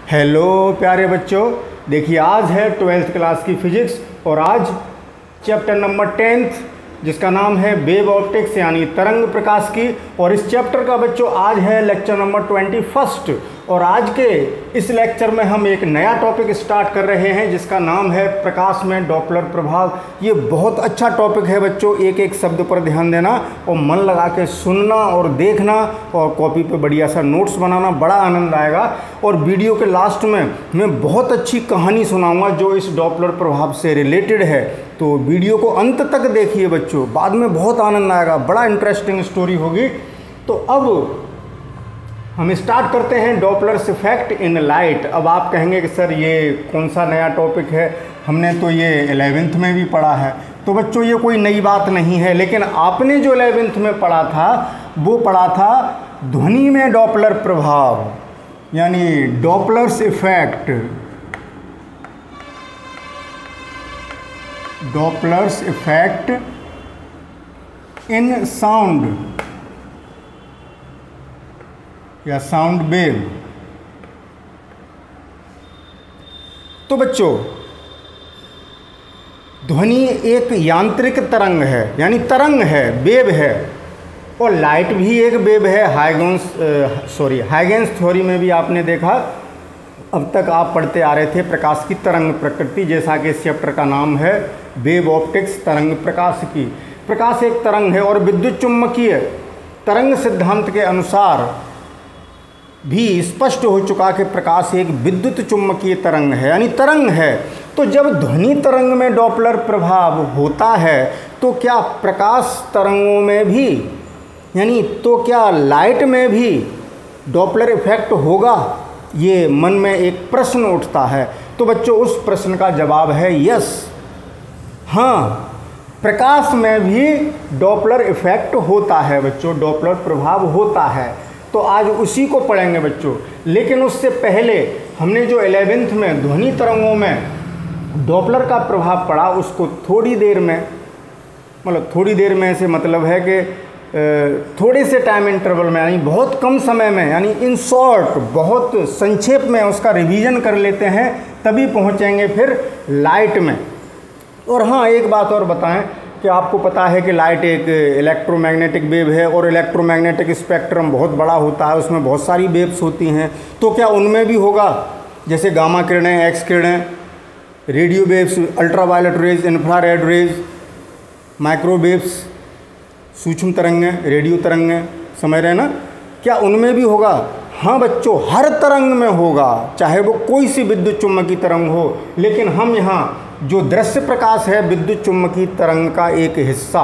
Hello प्यारे बच्चों, देखिए आज है 12th क्लास की फिजिक्स और आज चैप्टर नंबर 10th जिसका नाम है वेव ऑप्टिक्स यानी तरंग प्रकाश की। और इस चैप्टर का बच्चों आज है लेक्चर नंबर 21 और आज के इस लेक्चर में हम एक नया टॉपिक स्टार्ट कर रहे हैं जिसका नाम है प्रकाश में डॉपलर प्रभाव। ये बहुत अच्छा टॉपिक है बच्चों, एक एक शब्द पर ध्यान देना और मन लगा के सुनना और देखना और कॉपी पे बढ़िया सा नोट्स बनाना, बड़ा आनंद आएगा। और वीडियो के लास्ट में मैं बहुत अच्छी कहानी सुनाऊंगा जो इस डॉपलर प्रभाव से रिलेटेड है, तो वीडियो को अंत तक देखिए बच्चों, बाद में बहुत आनंद आएगा, बड़ा इंटरेस्टिंग स्टोरी होगी। तो अब हम स्टार्ट करते हैं डॉपलर्स इफेक्ट इन लाइट। अब आप कहेंगे कि सर ये कौन सा नया टॉपिक है, हमने तो ये 11th में भी पढ़ा है। तो बच्चों ये कोई नई बात नहीं है, लेकिन आपने जो 11th में पढ़ा था वो पढ़ा था ध्वनि में डॉपलर प्रभाव यानी Doppler's effect, Doppler's effect in sound या साउंड वेव। तो बच्चों ध्वनि एक यांत्रिक तरंग है यानी तरंग है, वेव है, और लाइट भी एक वेव है। हाइगेंस थ्योरी में भी आपने देखा, अब तक आप पढ़ते आ रहे थे प्रकाश की तरंग प्रकृति, जैसा कि इस चैप्टर का नाम है वेव ऑप्टिक्स तरंग प्रकाश की। प्रकाश एक तरंग है और विद्युत चुम्बकीय तरंग सिद्धांत के अनुसार भी स्पष्ट हो चुका कि प्रकाश एक विद्युत चुम्बकीय तरंग है यानी तरंग है। तो जब ध्वनि तरंग में डॉपलर प्रभाव होता है तो क्या प्रकाश तरंगों में भी यानी तो क्या लाइट में भी डॉपलर इफेक्ट होगा? ये मन में एक प्रश्न उठता है। तो बच्चों उस प्रश्न का जवाब है यस, हाँ, प्रकाश में भी डॉपलर इफेक्ट होता है बच्चों, डॉपलर प्रभाव होता है। तो आज उसी को पढ़ेंगे बच्चों, लेकिन उससे पहले हमने जो 11th में ध्वनि तरंगों में डॉपलर का प्रभाव पढ़ा उसको थोड़ी देर में, मतलब थोड़ी देर में से मतलब है कि थोड़े से टाइम इंटरवल में यानी बहुत कम समय में यानी इन शॉर्ट बहुत संक्षेप में उसका रिवीजन कर लेते हैं, तभी पहुंचेंगे फिर लाइट में। और हाँ, एक बात और बताएं कि आपको पता है कि लाइट एक इलेक्ट्रोमैग्नेटिक वेव है और इलेक्ट्रोमैग्नेटिक स्पेक्ट्रम बहुत बड़ा होता है, उसमें बहुत सारी वेव्स होती हैं। तो क्या उनमें भी होगा जैसे गामा किरणें, एक्स किरणें, radio waves, ultraviolet rays, infrared rays, microwaves, सूक्ष्म तरंगें, रेडियो तरंगें, समझ रहे हैं ना, क्या उनमें भी होगा? हाँ बच्चों, हर तरंग में होगा, चाहे वो कोई सी विद्युत चुम्बकीय तरंग हो। लेकिन हम यहाँ जो दृश्य प्रकाश है विद्युत चुम्बकीय तरंग का एक हिस्सा,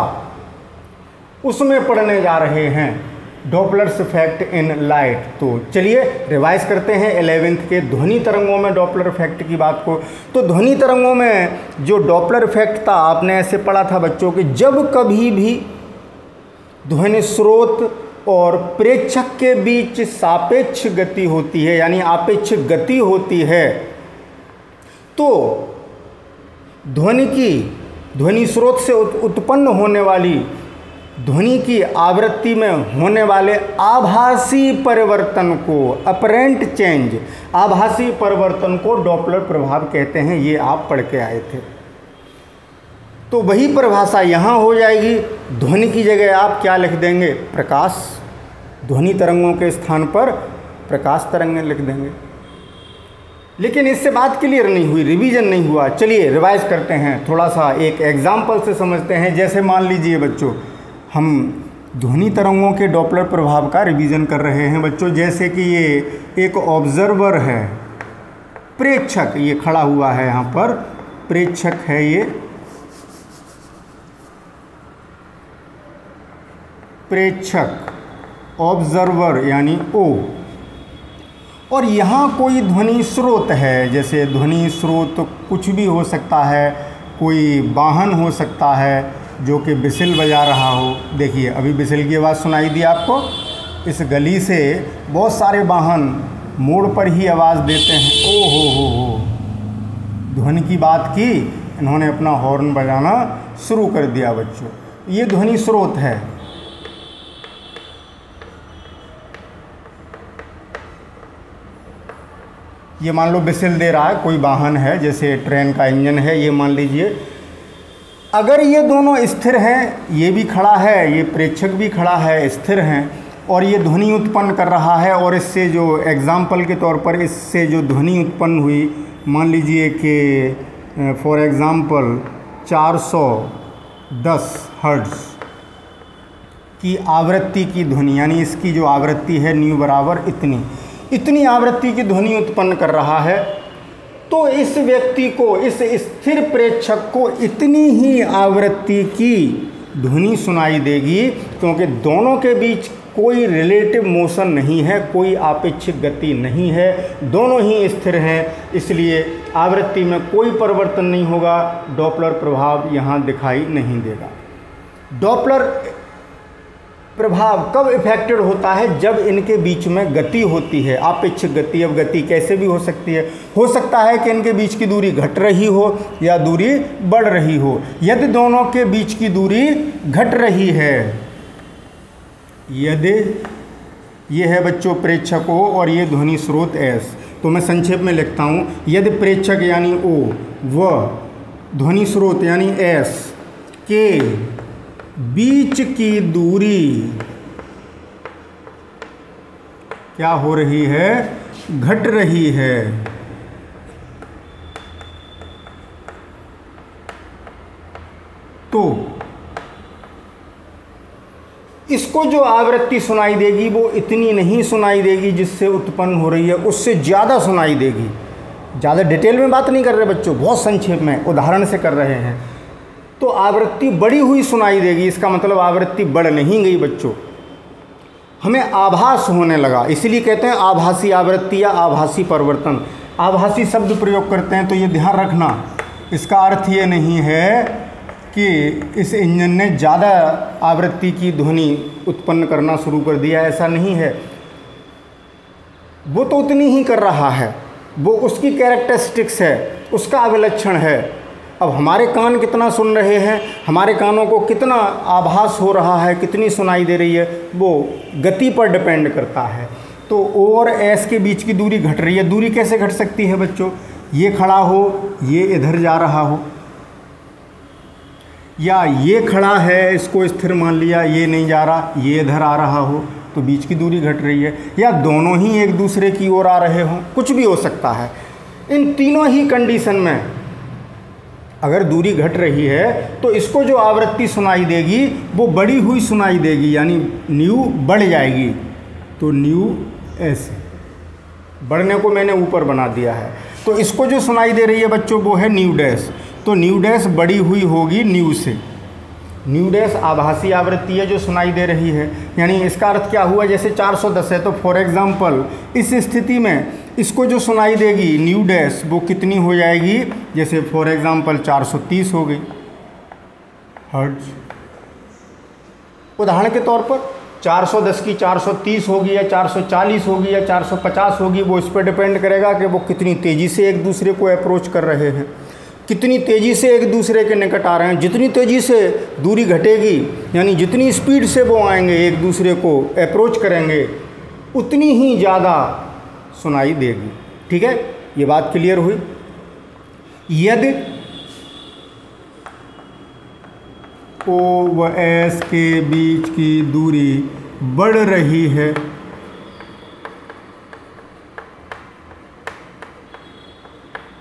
उसमें पढ़ने जा रहे हैं डॉपलर्स इफेक्ट इन लाइट। तो चलिए रिवाइज करते हैं 11th के ध्वनि तरंगों में डॉपलर इफेक्ट की बात को। तो ध्वनि तरंगों में जो डॉपलर इफेक्ट था आपने ऐसे पढ़ा था बच्चों कि जब कभी भी ध्वनि स्रोत और प्रेक्षक के बीच सापेक्ष गति होती है यानी आपेक्ष गति होती है, तो ध्वनि स्रोत से उत्पन्न होने वाली ध्वनि की आवृत्ति में होने वाले आभासी परिवर्तन को, अपरेंट चेंज, आभासी परिवर्तन को डॉपलर प्रभाव कहते हैं। ये आप पढ़ के आए थे, तो वही परिभाषा यहाँ हो जाएगी। ध्वनि की जगह आप क्या लिख देंगे? प्रकाश। ध्वनि तरंगों के स्थान पर प्रकाश तरंगें लिख देंगे। लेकिन इससे बात क्लियर नहीं हुई, रिवीजन नहीं हुआ। चलिए रिवाइज करते हैं, थोड़ा सा एक एग्जाम्पल से समझते हैं। जैसे मान लीजिए बच्चों हम ध्वनि तरंगों के डॉपलर प्रभाव का रिवीजन कर रहे हैं बच्चों, जैसे कि ये एक ऑब्जर्वर है, प्रेक्षक, ये खड़ा हुआ है यहाँ पर, प्रेक्षक है ये, प्रेक्षक, ऑब्जर्वर यानी ओ। और यहाँ कोई ध्वनि स्रोत है, जैसे ध्वनि स्रोत कुछ भी हो सकता है, कोई वाहन हो सकता है जो कि बिसिल बजा रहा हो। देखिए अभी बिसिल की आवाज़ सुनाई दी आपको, इस गली से बहुत सारे वाहन मोड़ पर ही आवाज़ देते हैं। ओ हो, ध्वनि की बात की, इन्होंने अपना हॉर्न बजाना शुरू कर दिया बच्चों, ये ध्वनि स्रोत है। ये मान लो विसल दे रहा है, कोई वाहन है जैसे ट्रेन का इंजन है, ये मान लीजिए। अगर ये दोनों स्थिर हैं, ये भी खड़ा है, ये प्रेक्षक भी खड़ा है, स्थिर हैं, और ये ध्वनि उत्पन्न कर रहा है, और इससे जो एग्जाम्पल के तौर पर इससे जो ध्वनि उत्पन्न हुई, मान लीजिए कि फॉर एग्ज़ाम्पल 410 हर्ट्ज़ की आवृत्ति की ध्वनि, यानी इसकी जो आवृत्ति है न्यू बराबर इतनी आवृत्ति की ध्वनि उत्पन्न कर रहा है, तो इस व्यक्ति को, इस स्थिर प्रेक्षक को इतनी ही आवृत्ति की ध्वनि सुनाई देगी, क्योंकि दोनों के बीच कोई रिलेटिव मोशन नहीं है, कोई आपेक्षिक गति नहीं है, दोनों ही स्थिर हैं, इसलिए आवृत्ति में कोई परिवर्तन नहीं होगा, डॉपलर प्रभाव यहाँ दिखाई नहीं देगा। डॉपलर प्रभाव कब इफेक्टेड होता है? जब इनके बीच में गति होती है, आपेक्षिक गति। अब गति कैसे भी हो सकती है, हो सकता है कि इनके बीच की दूरी घट रही हो या दूरी बढ़ रही हो। यदि दोनों के बीच की दूरी घट रही है, यदि ये है बच्चों प्रेक्षक O और ये ध्वनि स्रोत S, तो मैं संक्षेप में लिखता हूँ, यदि प्रेक्षक यानी O व ध्वनि स्रोत यानी S के बीच की दूरी क्या हो रही है? घट रही है। तो इसको जो आवृत्ति सुनाई देगी वो इतनी नहीं सुनाई देगी जिससे उत्पन्न हो रही है, उससे ज़्यादा सुनाई देगी। ज़्यादा डिटेल में बात नहीं कर रहे बच्चों, बहुत संक्षेप में उदाहरण से कर रहे हैं। तो आवृत्ति बढ़ी हुई सुनाई देगी, इसका मतलब आवृत्ति बढ़ नहीं गई बच्चों, हमें आभास होने लगा, इसीलिए कहते हैं आभासी आवृत्ति या आभासी परिवर्तन। आभासी शब्द प्रयोग करते हैं तो ये ध्यान रखना, इसका अर्थ ये नहीं है कि इस इंजन ने ज़्यादा आवृत्ति की ध्वनि उत्पन्न करना शुरू कर दिया, ऐसा नहीं है। वो तो उतनी ही कर रहा है, वो उसकी कैरेक्टरिस्टिक्स है, उसका अभिलक्षण है। अब हमारे कान कितना सुन रहे हैं, हमारे कानों को कितना आभास हो रहा है, कितनी सुनाई दे रही है, वो गति पर डिपेंड करता है। तो O और S के बीच की दूरी घट रही है। दूरी कैसे घट सकती है बच्चों? ये खड़ा हो, ये इधर जा रहा हो, या ये खड़ा है, इसको स्थिर मान लिया, ये नहीं जा रहा, ये इधर आ रहा हो, तो बीच की दूरी घट रही है। या दोनों ही एक दूसरे की ओर आ रहे हों, कुछ भी हो सकता है। इन तीनों ही कंडीशन में अगर दूरी घट रही है तो इसको जो आवृत्ति सुनाई देगी वो बढ़ी हुई सुनाई देगी, यानी न्यू बढ़ जाएगी। तो न्यू ऐसे बढ़ने को मैंने ऊपर बना दिया है, तो इसको जो सुनाई दे रही है बच्चों वो है न्यू डैश। तो न्यू डैश बढ़ी हुई होगी न्यू से। न्यू डैश आभासी आवृत्ति है जो सुनाई दे रही है, यानी इसका अर्थ क्या हुआ? जैसे 410 है तो फॉर एग्जांपल इस स्थिति में इसको जो सुनाई देगी न्यू डैश वो कितनी हो जाएगी? जैसे फॉर एग्जांपल 430 हो गई हर्ट्ज। उदाहरण के तौर पर 410 की 430 होगी या 440 होगी या 450 होगी, वो इस पर डिपेंड करेगा कि वो कितनी तेज़ी से एक दूसरे को अप्रोच कर रहे हैं, कितनी तेज़ी से एक दूसरे के निकट आ रहे हैं। जितनी तेज़ी से दूरी घटेगी, यानी जितनी स्पीड से वो आएंगे एक दूसरे को अप्रोच करेंगे, उतनी ही ज़्यादा सुनाई देगी। ठीक है, ये बात क्लियर हुई। यदि O व S के बीच की दूरी बढ़ रही है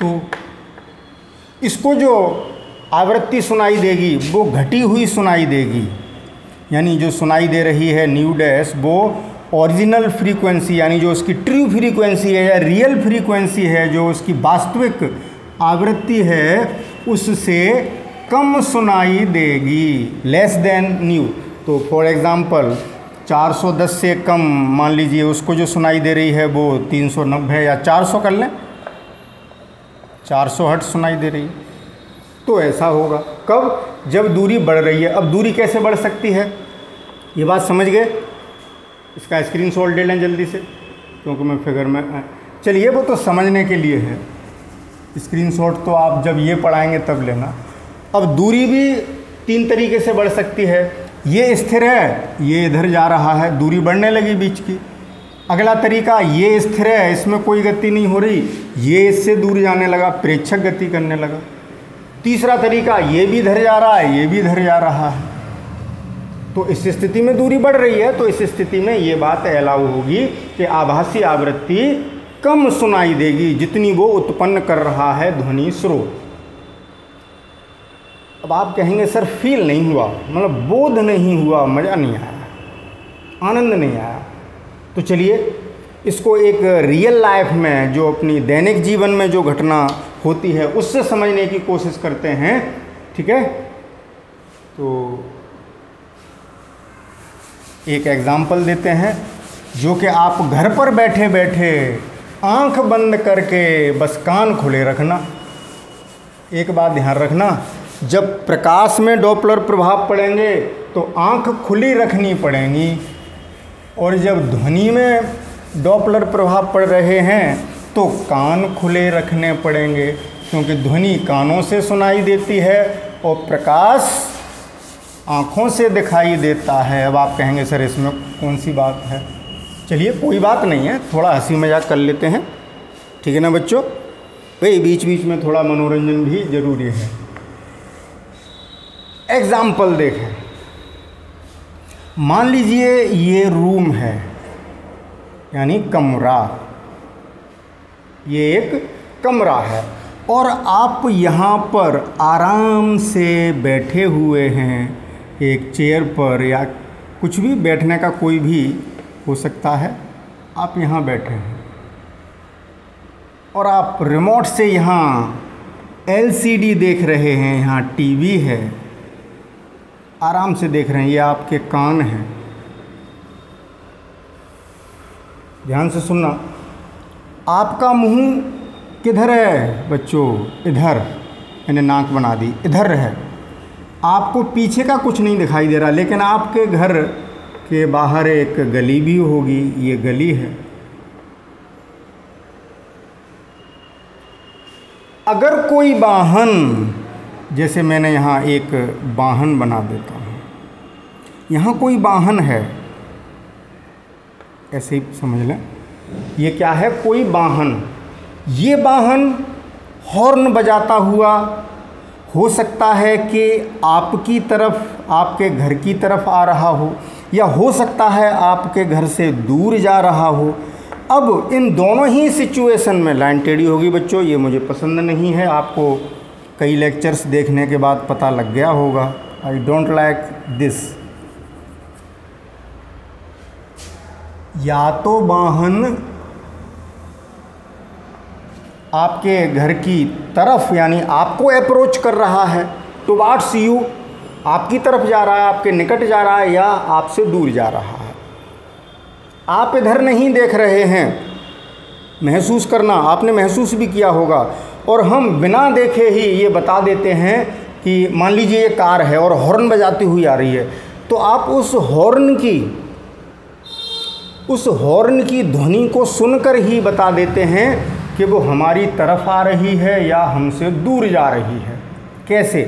तो इसको जो आवृत्ति सुनाई देगी वो घटी हुई सुनाई देगी, यानी जो सुनाई दे रही है न्यू डैश वो ओरिजिनल फ्रीक्वेंसी, यानी जो उसकी ट्रू फ्रीक्वेंसी है या रियल फ्रीक्वेंसी है, जो उसकी वास्तविक आवृत्ति है, उससे कम सुनाई देगी, लेस देन न्यू। तो फॉर एग्जांपल 410 से कम मान लीजिए, उसको जो सुनाई दे रही है वो 390 या 400 कर लें, 400 हर्ट्ज सुनाई दे रही है। तो ऐसा होगा कब? जब दूरी बढ़ रही है। अब दूरी कैसे बढ़ सकती है, ये बात समझ गए? इसका स्क्रीनशॉट ले लें जल्दी से, क्योंकि मैं फिगर में, चलिए वो तो समझने के लिए है, स्क्रीनशॉट तो आप जब ये पढ़ाएंगे तब लेना। अब दूरी भी 3 तरीके से बढ़ सकती है। ये स्थिर है, ये इधर जा रहा है, दूरी बढ़ने लगी बीच की, अगला तरीका, ये स्थिर है, इसमें कोई गति नहीं हो रही, ये इससे दूर जाने लगा, प्रेक्षक गति करने लगा। तीसरा तरीका, ये भी इधर जा रहा है, ये भी इधर जा रहा है, तो इस स्थिति में दूरी बढ़ रही है। तो इस स्थिति में ये बात अलाउ होगी कि आभासी आवृत्ति कम सुनाई देगी जितनी वो उत्पन्न कर रहा है ध्वनि स्रोत। अब आप कहेंगे सर फील नहीं हुआ, मतलब बोध नहीं हुआ, मज़ा नहीं आया, आनंद नहीं आया। तो चलिए इसको एक रियल लाइफ में, जो अपनी दैनिक जीवन में जो घटना होती है उससे समझने की कोशिश करते हैं, ठीक है। तो एक एग्जाम्पल देते हैं, जो कि आप घर पर बैठे बैठे आंख बंद करके बस कान खुले रखना। एक बात ध्यान रखना, जब प्रकाश में डॉपलर प्रभाव पड़ेंगे तो आंख खुली रखनी पड़ेंगी, और जब ध्वनि में डॉपलर प्रभाव पड़ रहे हैं तो कान खुले रखने पड़ेंगे, क्योंकि ध्वनि कानों से सुनाई देती है और प्रकाश आँखों से दिखाई देता है। अब आप कहेंगे सर इसमें कौन सी बात है। चलिए कोई बात नहीं है, थोड़ा हंसी मजाक कर लेते हैं, ठीक है ना बच्चों। भाई बीच बीच में थोड़ा मनोरंजन भी जरूरी है। एग्जाम्पल देखें, मान लीजिए ये रूम है, यानी कमरा, ये एक कमरा है और आप यहाँ पर आराम से बैठे हुए हैं एक चेयर पर, या कुछ भी बैठने का कोई भी हो सकता है, आप यहाँ बैठे हैं और आप रिमोट से यहाँ LCD देख रहे हैं, यहाँ टीवी है, आराम से देख रहे हैं, ये आपके कान हैं। ध्यान से सुनना, आपका मुंह किधर है बच्चों, इधर, मैंने नाक बना दी, इधर है, आपको पीछे का कुछ नहीं दिखाई दे रहा, लेकिन आपके घर के बाहर एक गली भी होगी, ये गली है। अगर कोई वाहन, जैसे मैंने यहाँ एक वाहन बना देता हूँ, यहाँ कोई वाहन है, ऐसे ही समझ लें, ये क्या है, कोई वाहन, ये वाहन हॉर्न बजाता हुआ हो सकता है कि आपकी तरफ, आपके घर की तरफ आ रहा हो, या हो सकता है आपके घर से दूर जा रहा हो। अब इन दोनों ही सिचुएशन में लाइन टेढ़ी होगी बच्चों, ये मुझे पसंद नहीं है, आपको कई लेक्चर्स देखने के बाद पता लग गया होगा। I don't like this. या तो वाहन आपके घर की तरफ, यानी आपको अप्रोच कर रहा है, टुवार्ड्स यू, आपकी तरफ जा रहा है, आपके निकट जा रहा है, या आपसे दूर जा रहा है। आप इधर नहीं देख रहे हैं, महसूस करना, आपने महसूस भी किया होगा। और हम बिना देखे ही ये बता देते हैं कि मान लीजिए ये कार है और हॉर्न बजाती हुई आ रही है, तो आप उस हॉर्न की ध्वनि को सुनकर ही बता देते हैं कि वो हमारी तरफ आ रही है या हमसे दूर जा रही है। कैसे?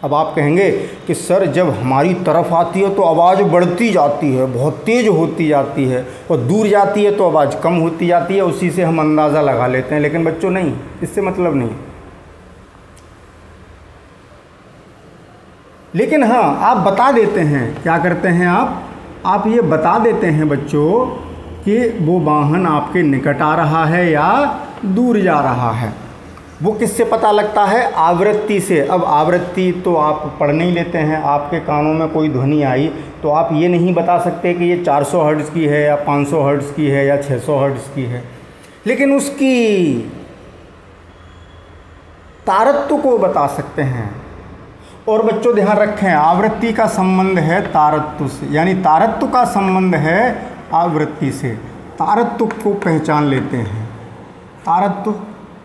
अब आप कहेंगे कि सर जब हमारी तरफ आती है तो आवाज़ बढ़ती जाती है, बहुत तेज़ होती जाती है, और दूर जाती है तो आवाज़ कम होती जाती है, उसी से हम अंदाज़ा लगा लेते हैं। लेकिन बच्चों नहीं, इससे मतलब नहीं। लेकिन हाँ, आप बता देते हैं, क्या करते हैं आप ये बता देते हैं बच्चों कि वो वाहन आपके निकट आ रहा है या दूर जा रहा है। वो किससे पता लगता है? आवृत्ति से। अब आवृत्ति तो आप पढ़ नहीं लेते हैं, आपके कानों में कोई ध्वनि आई तो आप ये नहीं बता सकते कि ये 400 हर्ट्ज़ की है या 500 हर्ट्ज़ की है या 600 हर्ट्ज़ की है, लेकिन उसकी तारत्व को बता सकते हैं। और बच्चों ध्यान रखें, आवृत्ति का संबंध है तारत्व से, यानी तारत्व का संबंध है आवृत्ति से। तारत्व को पहचान लेते हैं। तारत्व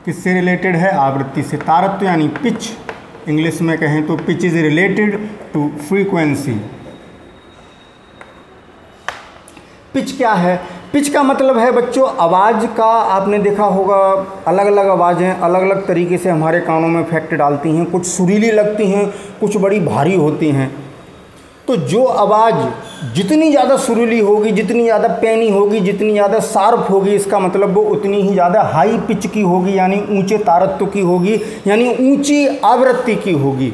किससे रिलेटेड है? आवृत्ति से। तारत्व यानी पिच, इंग्लिश में कहें तो pitch is related to frequency. Pitch क्या है? पिच का मतलब है बच्चों आवाज़ का, आपने देखा होगा अलग अलग आवाज़ें अलग अलग तरीके से हमारे कानों में इफेक्ट डालती हैं। कुछ सुरीली लगती हैं, कुछ बड़ी भारी होती हैं। तो जो आवाज़ जितनी ज़्यादा सुरीली होगी, जितनी ज़्यादा पैनी होगी, जितनी ज़्यादा शार्प होगी, इसका मतलब वो उतनी ही ज़्यादा हाई पिच की होगी, यानी ऊंचे तारत्व की होगी, यानी ऊंची आवृत्ति की होगी।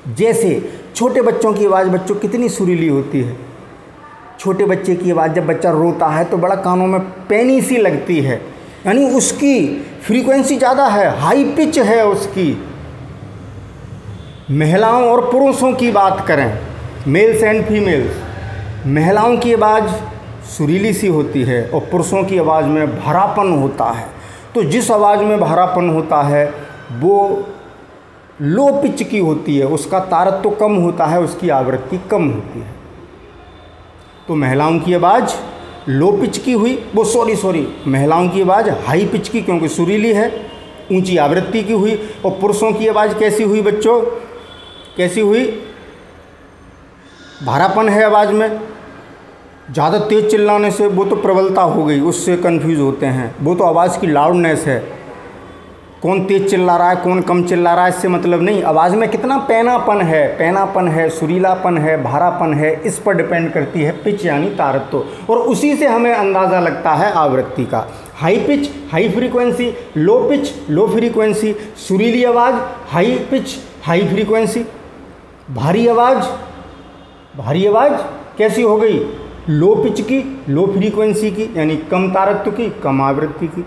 जैसे छोटे बच्चों की आवाज़ बच्चों कितनी सुरीली होती है। छोटे बच्चे की आवाज़ जब बच्चा रोता है तो बड़ा कानों में पैनी सी लगती है, यानी उसकी फ्रीक्वेंसी ज़्यादा है, हाई पिच है उसकी। महिलाओं और पुरुषों की बात करें, मेल्स एंड फीमेल्स, महिलाओं की आवाज़ सुरीली सी होती है और पुरुषों की आवाज़ में भारापन होता है। तो जिस आवाज़ में भारापन होता है वो लो पिच की होती है, उसका तारत्व कम होता है, उसकी आवृत्ति कम होती है। तो महिलाओं की आवाज़ लो पिच की हुई, वो सॉरी महिलाओं की आवाज़ हाई पिच की, क्योंकि सुरीली है, ऊंची आवृत्ति की हुई। और पुरुषों की आवाज़ कैसी हुई बच्चों, कैसी हुई, भारापन है आवाज़ में, ज़्यादा तेज़ चिल्लाने से वो तो प्रबलता हो गई, उससे कंफ्यूज होते हैं। वो तो आवाज़ की लाउडनेस है, कौन तेज़ चिल्ला रहा है कौन कम चिल्ला रहा है इससे मतलब नहीं, आवाज़ में कितना पैनापन है, सुरीलापन है, भारापन है, इस पर डिपेंड करती है पिच यानी तारत्व। और उसी से हमें अंदाज़ा लगता है आवृत्ति का। High pitch high frequency, low pitch low frequency, सुरीली आवाज़ हाई पिच हाई फ्रीक्वेंसी, भारी आवाज़ कैसी हो गई, लो पिच की लो फ्रीक्वेंसी की, यानी कम तारत्व की कम आवृत्ति की।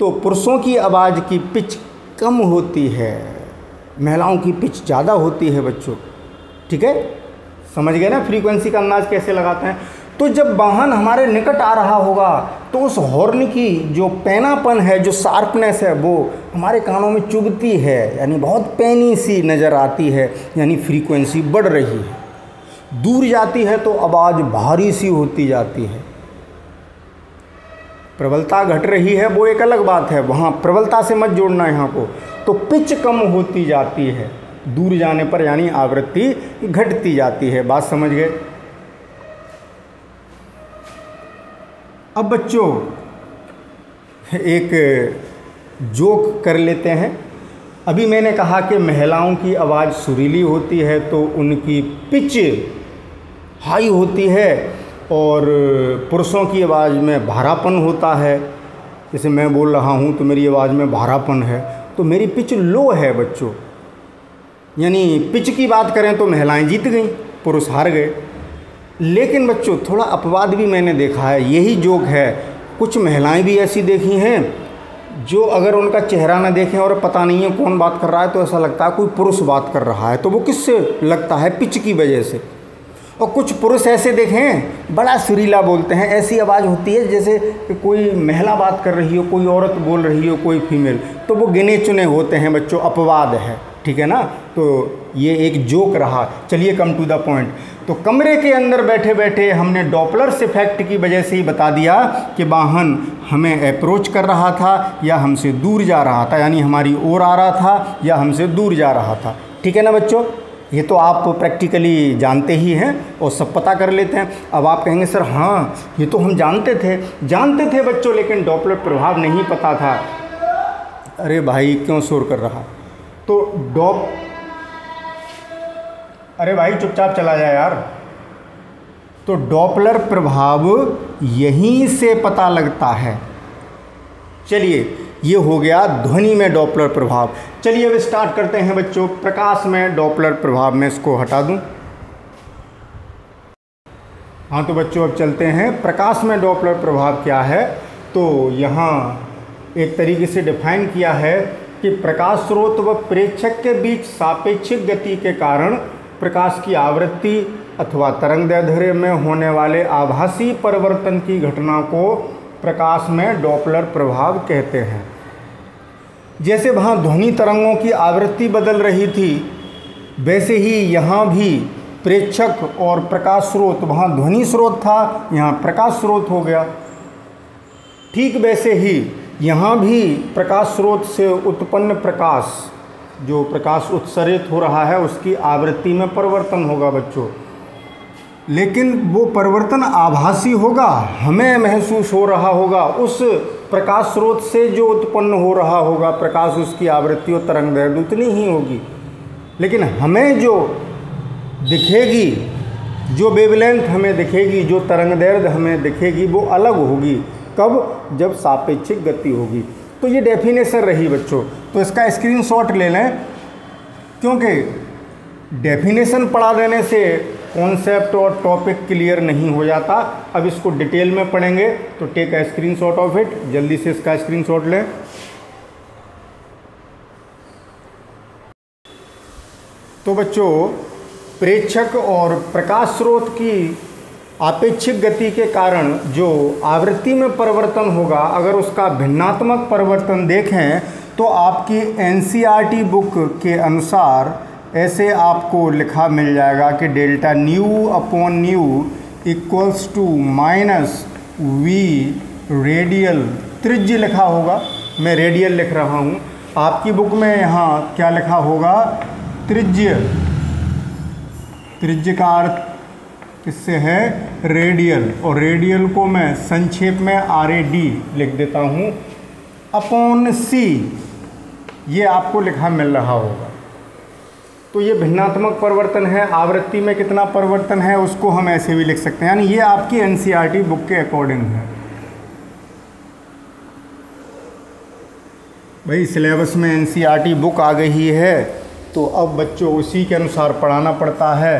तो पुरुषों की आवाज़ की पिच कम होती है, महिलाओं की पिच ज़्यादा होती है बच्चों। ठीक है, समझ गए ना फ्रीक्वेंसी का अंदाज कैसे लगाते हैं। तो जब वाहन हमारे निकट आ रहा होगा तो उस हॉर्न की जो पैनापन है, जो शार्पनेस है, वो हमारे कानों में चुभती है, यानी बहुत पैनी सी नज़र आती है, यानी फ्रीक्वेंसी बढ़ रही है। दूर जाती है तो आवाज़ भारी सी होती जाती है। प्रबलता घट रही है वो एक अलग बात है, वहाँ प्रबलता से मत जोड़ना यहाँ को। तो पिच कम होती जाती है दूर जाने पर, यानी आवृत्ति घटती जाती है। बात समझ गए। अब बच्चों एक जोक कर लेते हैं। अभी मैंने कहा कि महिलाओं की आवाज़ सुरीली होती है तो उनकी पिच हाई होती है और पुरुषों की आवाज़ में भारापन होता है। जैसे मैं बोल रहा हूँ तो मेरी आवाज़ में भारापन है, तो मेरी पिच लो है बच्चों। यानी पिच की बात करें तो महिलाएं जीत गईं, पुरुष हार गए। लेकिन बच्चों थोड़ा अपवाद भी मैंने देखा है, यही जोक है। कुछ महिलाएं भी ऐसी देखी हैं जो अगर उनका चेहरा ना देखें और पता नहीं है कौन बात कर रहा है तो ऐसा लगता है कोई पुरुष बात कर रहा है। तो वो किससे लगता है, पिच की वजह से। और कुछ पुरुष ऐसे देखें बड़ा सुरीला बोलते हैं, ऐसी आवाज़ होती है जैसे कोई महिला बात कर रही हो, कोई औरत बोल रही हो, कोई फीमेल। तो वो गिने चुने होते हैं बच्चों, अपवाद है। ठीक है ना। तो ये एक जोक रहा। चलिए कम टू द पॉइंट। तो कमरे के अंदर बैठे बैठे हमने डॉपलर्स इफेक्ट की वजह से ही बता दिया कि वाहन हमें अप्रोच कर रहा था या हमसे दूर जा रहा था, यानी हमारी ओर आ रहा था या हमसे दूर जा रहा था। ठीक है ना बच्चों, ये तो आप प्रैक्टिकली जानते ही हैं और सब पता कर लेते हैं। अब आप कहेंगे सर हाँ ये तो हम जानते थे बच्चों, लेकिन डॉपलर प्रभाव नहीं पता था। अरे भाई क्यों शोर कर रहा। तो अरे भाई चुपचाप चला जाए यार। तो डॉपलर प्रभाव यहीं से पता लगता है। चलिए ये हो गया ध्वनि में डॉपलर प्रभाव। चलिए अब स्टार्ट करते हैं बच्चों प्रकाश में डॉपलर प्रभाव। में इसको हटा दूं। हाँ तो बच्चों अब चलते हैं प्रकाश में डॉपलर प्रभाव क्या है। तो यहाँ एक तरीके से डिफाइन किया है कि प्रकाश स्रोत व प्रेक्षक के बीच सापेक्षिक गति के कारण प्रकाश की आवृत्ति अथवा तरंगदैर्ध्य में होने वाले आभासी परिवर्तन की घटना को प्रकाश में डॉपलर प्रभाव कहते हैं। जैसे वहाँ ध्वनि तरंगों की आवृत्ति बदल रही थी, वैसे ही यहाँ भी प्रेक्षक और प्रकाश स्रोत, वहाँ ध्वनि स्रोत था, यहाँ प्रकाश स्रोत हो गया। ठीक वैसे ही यहाँ भी प्रकाश स्रोत से उत्पन्न प्रकाश, जो प्रकाश उत्सर्जित हो रहा है, उसकी आवृत्ति में परिवर्तन होगा बच्चों। लेकिन वो परिवर्तन आभासी होगा, हमें महसूस हो रहा होगा। उस प्रकाश स्रोत से जो उत्पन्न हो रहा होगा प्रकाश, उसकी आवृत्ति और तरंगदैर्ध्य उतनी ही होगी। लेकिन हमें जो दिखेगी जो वेवलेंथ हमें दिखेगी, जो तरंगदैर्घ्य हमें दिखेगी वो अलग होगी। कब? जब सापेक्षिक गति होगी। तो ये डेफिनेशन रही बच्चों, तो इसका स्क्रीनशॉट ले लें, क्योंकि डेफिनेशन पढ़ा देने से कॉन्सेप्ट और टॉपिक क्लियर नहीं हो जाता। अब इसको डिटेल में पढ़ेंगे, तो take a screenshot of it, जल्दी से इसका स्क्रीनशॉट लें। तो बच्चों, प्रेक्षक और प्रकाश स्रोत की आपेक्षिक गति के कारण जो आवृत्ति में परिवर्तन होगा, अगर उसका भिन्नात्मक परिवर्तन देखें तो आपकी एनसीईआरटी बुक के अनुसार ऐसे आपको लिखा मिल जाएगा कि delta nu upon nu equals to minus v radial, त्रिज्य लिखा होगा, मैं रेडियल लिख रहा हूँ, आपकी बुक में यहाँ क्या लिखा होगा? त्रिज्य। त्रिज्य का अर्थ किससे है? रेडियल, और रेडियल को मैं संक्षेप में RAD लिख देता हूँ, अपॉन C, ये आपको लिखा मिल रहा होगा। तो ये भिन्नात्मक परिवर्तन है, आवृत्ति में कितना परिवर्तन है उसको हम ऐसे भी लिख सकते हैं, यानी ये आपकी एनसीईआरटी बुक के अकॉर्डिंग है। भाई सिलेबस में एनसीईआरटी बुक आ गई है, तो अब बच्चों उसी के अनुसार पढ़ाना पड़ता है,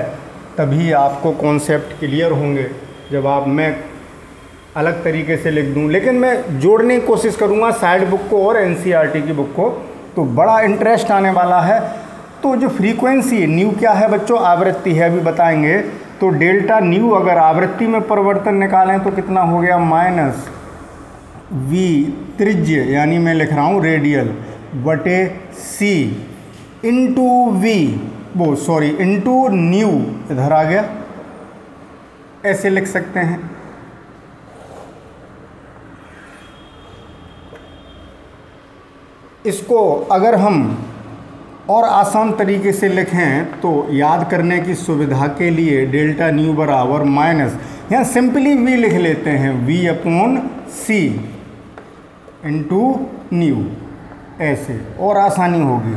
तभी आपको कॉन्सेप्ट क्लियर होंगे। जब आप, मैं अलग तरीके से लिख दूं, लेकिन मैं जोड़ने की कोशिश करूंगा साइड बुक को और एनसीईआरटी की बुक को, तो बड़ा इंटरेस्ट आने वाला है। तो जो फ्रीक्वेंसी न्यू क्या है बच्चों? आवृत्ति है, अभी बताएंगे। तो डेल्टा न्यू अगर आवृत्ति में परिवर्तन निकालें तो कितना हो गया? माइनस वी त्रिज्य, यानी मैं लिख रहा हूँ रेडियल, बटे सी इंटू वी, वो सॉरी इंटू न्यू, इधर आ गया, ऐसे लिख सकते हैं। इसको अगर हम और आसान तरीके से लिखें तो याद करने की सुविधा के लिए डेल्टा न्यू बराबर माइनस, यहाँ सिंपली वी लिख लेते हैं, V upon C into nu, ऐसे और आसानी होगी।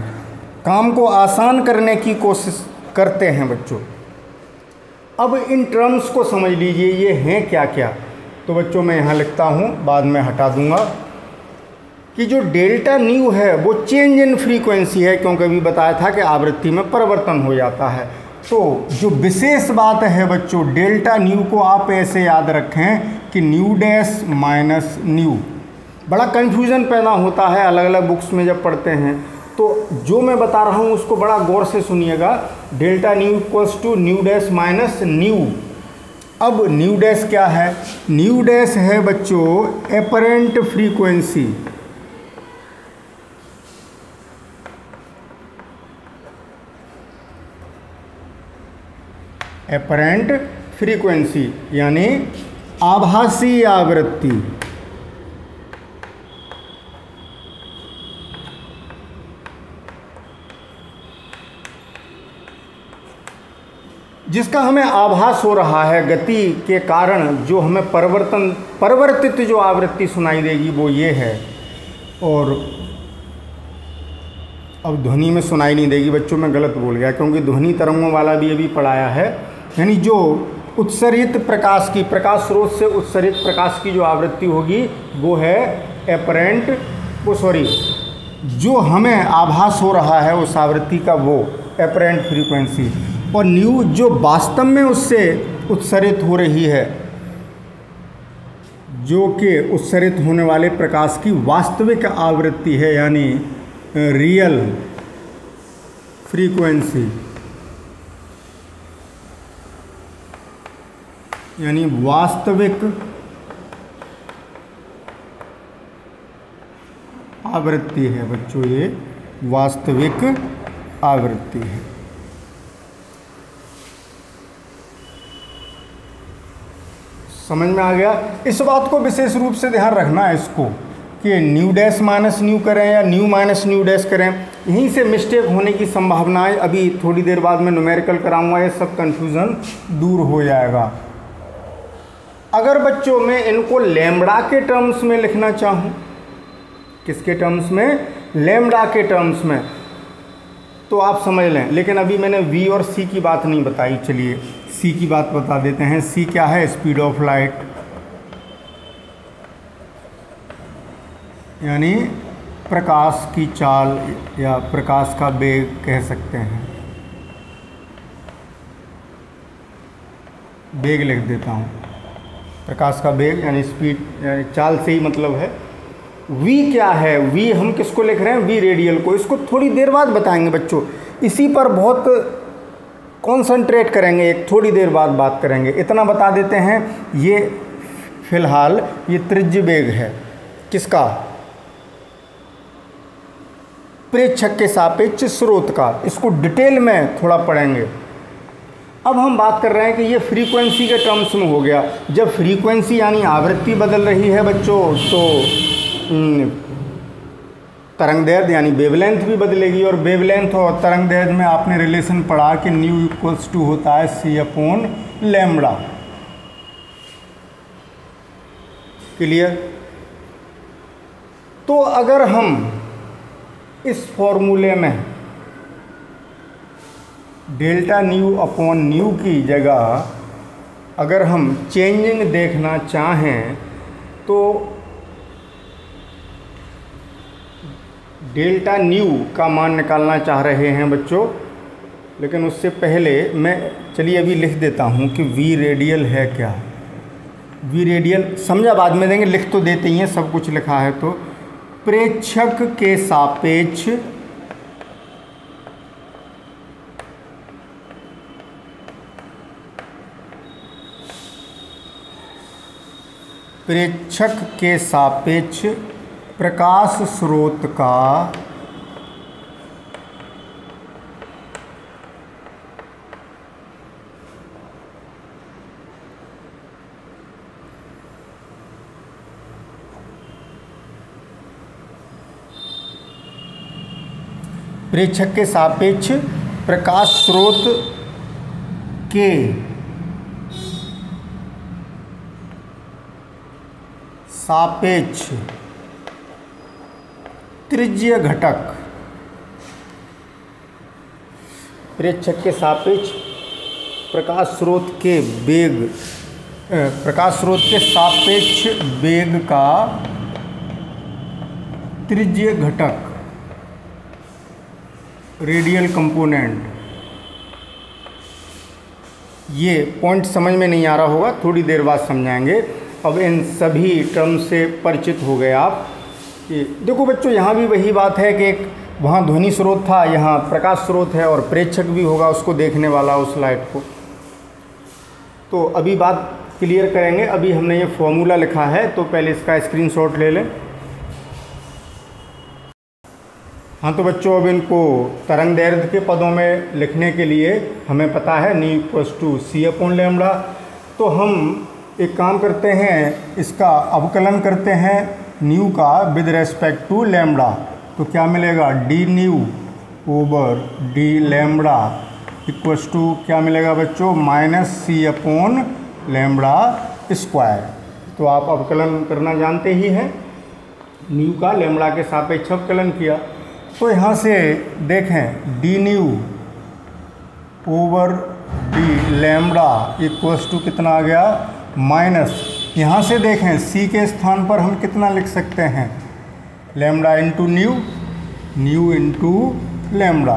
काम को आसान करने की कोशिश करते हैं बच्चों। अब इन टर्म्स को समझ लीजिए, ये हैं क्या क्या। तो बच्चों मैं यहाँ लिखता हूँ, बाद में हटा दूँगा, कि जो डेल्टा न्यू है वो चेंज इन फ्रीक्वेंसी है, क्योंकि अभी बताया था कि आवृत्ति में परिवर्तन हो जाता है। तो जो विशेष बात है बच्चों, डेल्टा न्यू को आप ऐसे याद रखें कि न्यू डैश माइनस न्यू। बड़ा कन्फ्यूज़न पैदा होता है अलग अलग बुक्स में जब पढ़ते हैं, तो जो मैं बता रहा हूँ उसको बड़ा गौर से सुनिएगा। Delta nu equals to nu dash minus nu. अब न्यू डैश क्या है? न्यू डैश है बच्चों एपरेंट फ्रीक्वेंसी, एपरेंट फ्रीक्वेंसी यानी आभासी आवृत्ति। जिसका हमें आभास हो रहा है गति के कारण, जो हमें परिवर्तित जो आवृत्ति सुनाई देगी वो ये है। और अब ध्वनि में सुनाई नहीं देगी बच्चों, मैं गलत बोल गया, क्योंकि ध्वनि तरंगों वाला भी अभी पढ़ाया है। यानी जो उत्सरित प्रकाश की, प्रकाश स्रोत से उत्सरित प्रकाश की जो आवृत्ति होगी वो है एपरेंट, वो सॉरी जो हमें आभास हो रहा है उस आवृत्ति का, वो एपरेंट फ्रीक्वेंसी। और न्यू जो वास्तव में उससे उत्सरित हो रही है, जो कि उत्सरित होने वाले प्रकाश की वास्तविक आवृत्ति है, यानी रियल फ्रीक्वेंसी, यानी वास्तविक आवृत्ति है बच्चों, ये वास्तविक आवृत्ति है। समझ में आ गया? इस बात को विशेष रूप से ध्यान रखना है इसको, कि न्यू डैश माइनस न्यू करें या न्यू माइनस न्यू डैश करें, यहीं से मिस्टेक होने की संभावनाएं, अभी थोड़ी देर बाद मैं न्यूमेरिकल कराऊंगा, ये सब कंफ्यूजन दूर हो जाएगा। अगर बच्चों मैं इनको लैम्ब्डा के टर्म्स में लिखना चाहूँ, किसके टर्म्स में? लैम्ब्डा के टर्म्स में, तो आप समझ लें। लेकिन अभी मैंने वी और सी की बात नहीं बताई, चलिए सी की बात बता देते हैं। सी क्या है? स्पीड ऑफ लाइट, यानी प्रकाश की चाल या प्रकाश का वेग कह सकते हैं। वेग लिख देता हूँ, प्रकाश का वेग यानी स्पीड, यानी चाल से ही मतलब है। v क्या है? v हम किसको लिख रहे हैं? v रेडियल को। इसको थोड़ी देर बाद बताएंगे बच्चों, इसी पर बहुत कॉन्सेंट्रेट करेंगे, एक थोड़ी देर बाद बात करेंगे। इतना बता देते हैं, ये फिलहाल ये त्रिज्य वेग है किसका? प्रेक्षक के सापेक्ष स्रोत का। इसको डिटेल में थोड़ा पढ़ेंगे। अब हम बात कर रहे हैं कि ये फ्रीक्वेंसी के टर्म्स में हो गया। जब फ्रीक्वेंसी यानी आवृत्ति बदल रही है बच्चों, तो तरंगदैर्घ्य यानी वेवलेंथ भी बदलेगी। और वेवलेंथ और तरंगदैर्घ्य में आपने रिलेशन पढ़ा कि न्यू इक्वल्स टू होता है c/λ। क्लियर? तो अगर हम इस फॉर्मूले में डेल्टा न्यू अपॉन न्यू की जगह अगर हम चेंजिंग देखना चाहें तो डेल्टा न्यू का मान निकालना चाह रहे हैं बच्चों। लेकिन उससे पहले मैं चलिए अभी लिख देता हूं कि v रेडियल है क्या। v रेडियल समझा बाद में देंगे, लिख तो देते ही हैं, सब कुछ लिखा है। तो प्रेक्षक के सापेक्ष प्रकाश स्रोत का प्रेक्षक के सापेक्ष प्रकाश स्रोत के सापेक्ष त्रिज्य घटक, प्रेक्षक के सापेक्ष प्रकाश स्रोत के वेग, प्रकाश स्रोत के सापेक्ष वेग का त्रिज्य घटक, रेडियल कंपोनेंट। ये पॉइंट समझ में नहीं आ रहा होगा, थोड़ी देर बाद समझाएंगे। अब इन सभी टर्म से परिचित हो गए आप। कि देखो बच्चों, यहाँ भी वही बात है कि एक वहाँ ध्वनि स्रोत था, यहाँ प्रकाश स्रोत है और प्रेक्षक भी होगा उसको देखने वाला, उस लाइट को। तो अभी बात क्लियर करेंगे। अभी हमने ये फॉर्मूला लिखा है, तो पहले इसका स्क्रीनशॉट ले लें। हाँ तो बच्चों, अब इनको तरंगदैर्घ्य के पदों में लिखने के लिए हमें पता है न्यू इक्वल्स टू c/λ। तो हम एक काम करते हैं, इसका अवकलन करते हैं न्यू का विद रेस्पेक्ट टू लैम्बडा। तो क्या मिलेगा? D nu over D lambda equals to क्या मिलेगा बच्चों? -c/λ²। तो आप अवकलन करना जानते ही हैं, न्यू का लैम्बडा के सापेक्ष अवकलन किया। तो यहाँ से देखें D nu over D lambda equals to कितना आ गया? माइनस, यहाँ से देखें सी के स्थान पर हम कितना लिख सकते हैं? Lambda into nu, nu into lambda.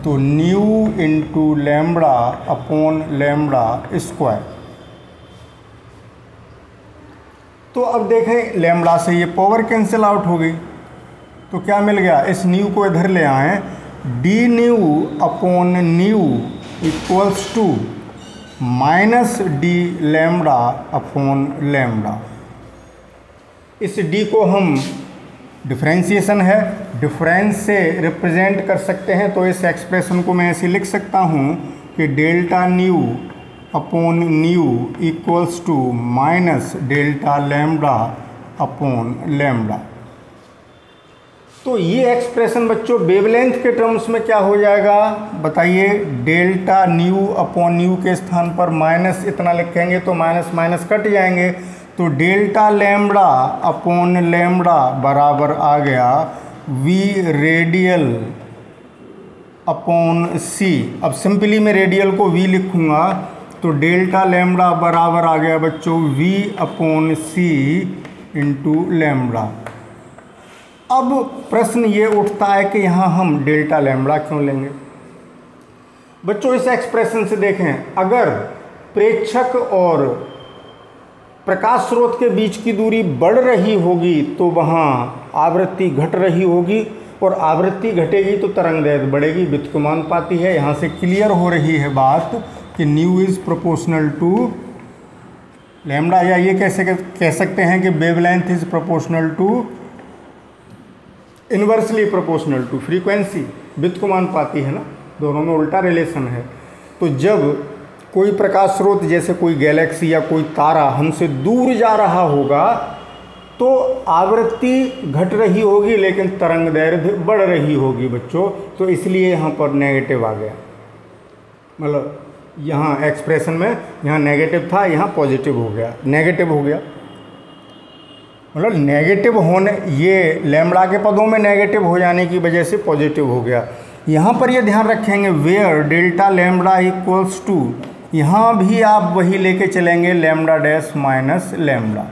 तो nu into lambda upon lambda square. तो अब देखें लैम्बडा से ये पावर कैंसिल आउट हो गई, तो क्या मिल गया? इस न्यू को इधर ले आएँ, D nu upon nu equals to minus D lambda upon lambda. इस डी को हम डिफरेंशिएशन है, डिफरेंस से रिप्रेजेंट कर सकते हैं। तो इस एक्सप्रेशन को मैं ऐसे लिख सकता हूँ कि delta nu upon nu equals to minus delta lambda upon lambda. तो ये एक्सप्रेशन बच्चों वेवलेंथ के टर्म्स में क्या हो जाएगा बताइए? डेल्टा न्यू अपॉन न्यू के स्थान पर माइनस इतना लिखेंगे तो माइनस माइनस कट जाएंगे। तो डेल्टा लैम्बडा अपॉन लैम्बडा बराबर आ गया वी रेडियल अपॉन सी। अब सिंपली मैं रेडियल को वी लिखूँगा तो डेल्टा लैम्बडा बराबर आ गया बच्चों V/C इंटू लैम्बडा। अब प्रश्न ये उठता है कि यहाँ हम डेल्टा लैम्बडा क्यों लेंगे? बच्चों इस एक्सप्रेशन से देखें, अगर प्रेक्षक और प्रकाश स्रोत के बीच की दूरी बढ़ रही होगी तो वहाँ आवृत्ति घट रही होगी, और आवृत्ति घटेगी तो तरंगदैर्घ्य बढ़ेगी, व्युत्क्रमानुपाती है। यहाँ से क्लियर हो रही है बात कि nu is proportional to lambda, या ये कैसे कह सकते हैं कि wavelength is proportional to inversely proportional to frequency, व्युत्क्रमानुपाती है ना, दोनों में उल्टा रिलेशन है। तो जब कोई प्रकाश स्रोत जैसे कोई गैलेक्सी या कोई तारा हमसे दूर जा रहा होगा तो आवृत्ति घट रही होगी लेकिन तरंगदैर्घ्य बढ़ रही होगी बच्चों। तो इसलिए यहाँ पर नेगेटिव आ गया, मतलब यहाँ एक्सप्रेशन में यहाँ नेगेटिव था, यहाँ पॉजिटिव हो गया, नेगेटिव हो गया, मतलब नेगेटिव होने, ये लैम्बडा के पदों में नेगेटिव हो जाने की वजह से पॉजिटिव हो गया। यहाँ पर ये ध्यान रखेंगे where delta lambda equals to, यहाँ भी आप वही लेके चलेंगे लैम्बडा डैश माइनस लैम्बडा,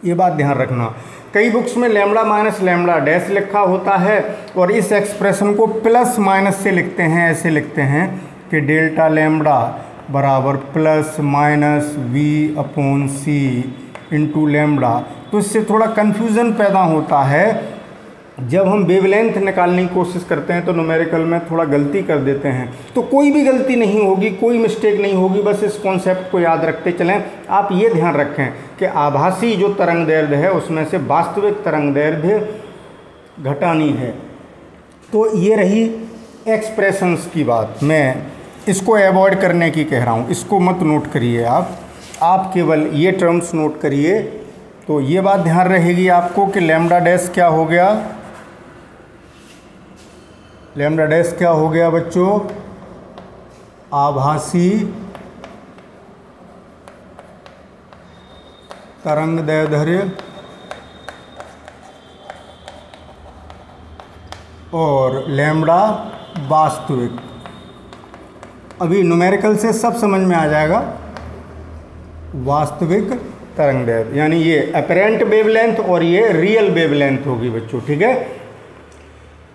ये बात ध्यान रखना। कई बुक्स में लैम्बडा माइनस लैम्बडा डैश लिखा होता है और इस एक्सप्रेशन को प्लस माइनस से लिखते हैं, ऐसे लिखते हैं कि डेल्टा लैम्बडा बराबर plus minus V/C into lambda. तो इससे थोड़ा कन्फ्यूज़न पैदा होता है। जब हम वेवलेंथ निकालने की कोशिश करते हैं तो न्यूमेरिकल में थोड़ा गलती कर देते हैं, तो कोई भी गलती नहीं होगी, कोई मिस्टेक नहीं होगी, बस इस कॉन्सेप्ट को याद रखते चलें। आप ये ध्यान रखें कि आभासी जो तरंगदैर्घ्य है उसमें से वास्तविक तरंगदैर्घ्य घटानी है। तो ये रही एक्सप्रेशंस की बात, मैं इसको अवॉइड करने की कह रहा हूँ, इसको मत नोट करिए आप केवल ये टर्म्स नोट करिए। तो ये बात ध्यान रहेगी आपको कि लैम्बडा डैश क्या हो गया, लैम्बडा डैश क्या हो गया बच्चों, आभासी तरंगदैर्घ्य और लैम्बडा वास्तविक। अभी न्यूमेरिकल से सब समझ में आ जाएगा। वास्तविक तरंगदैर्घ्य यानी ये अपरेंट वेवलेंथ और ये रियल वेवलेंथ होगी बच्चों, ठीक है।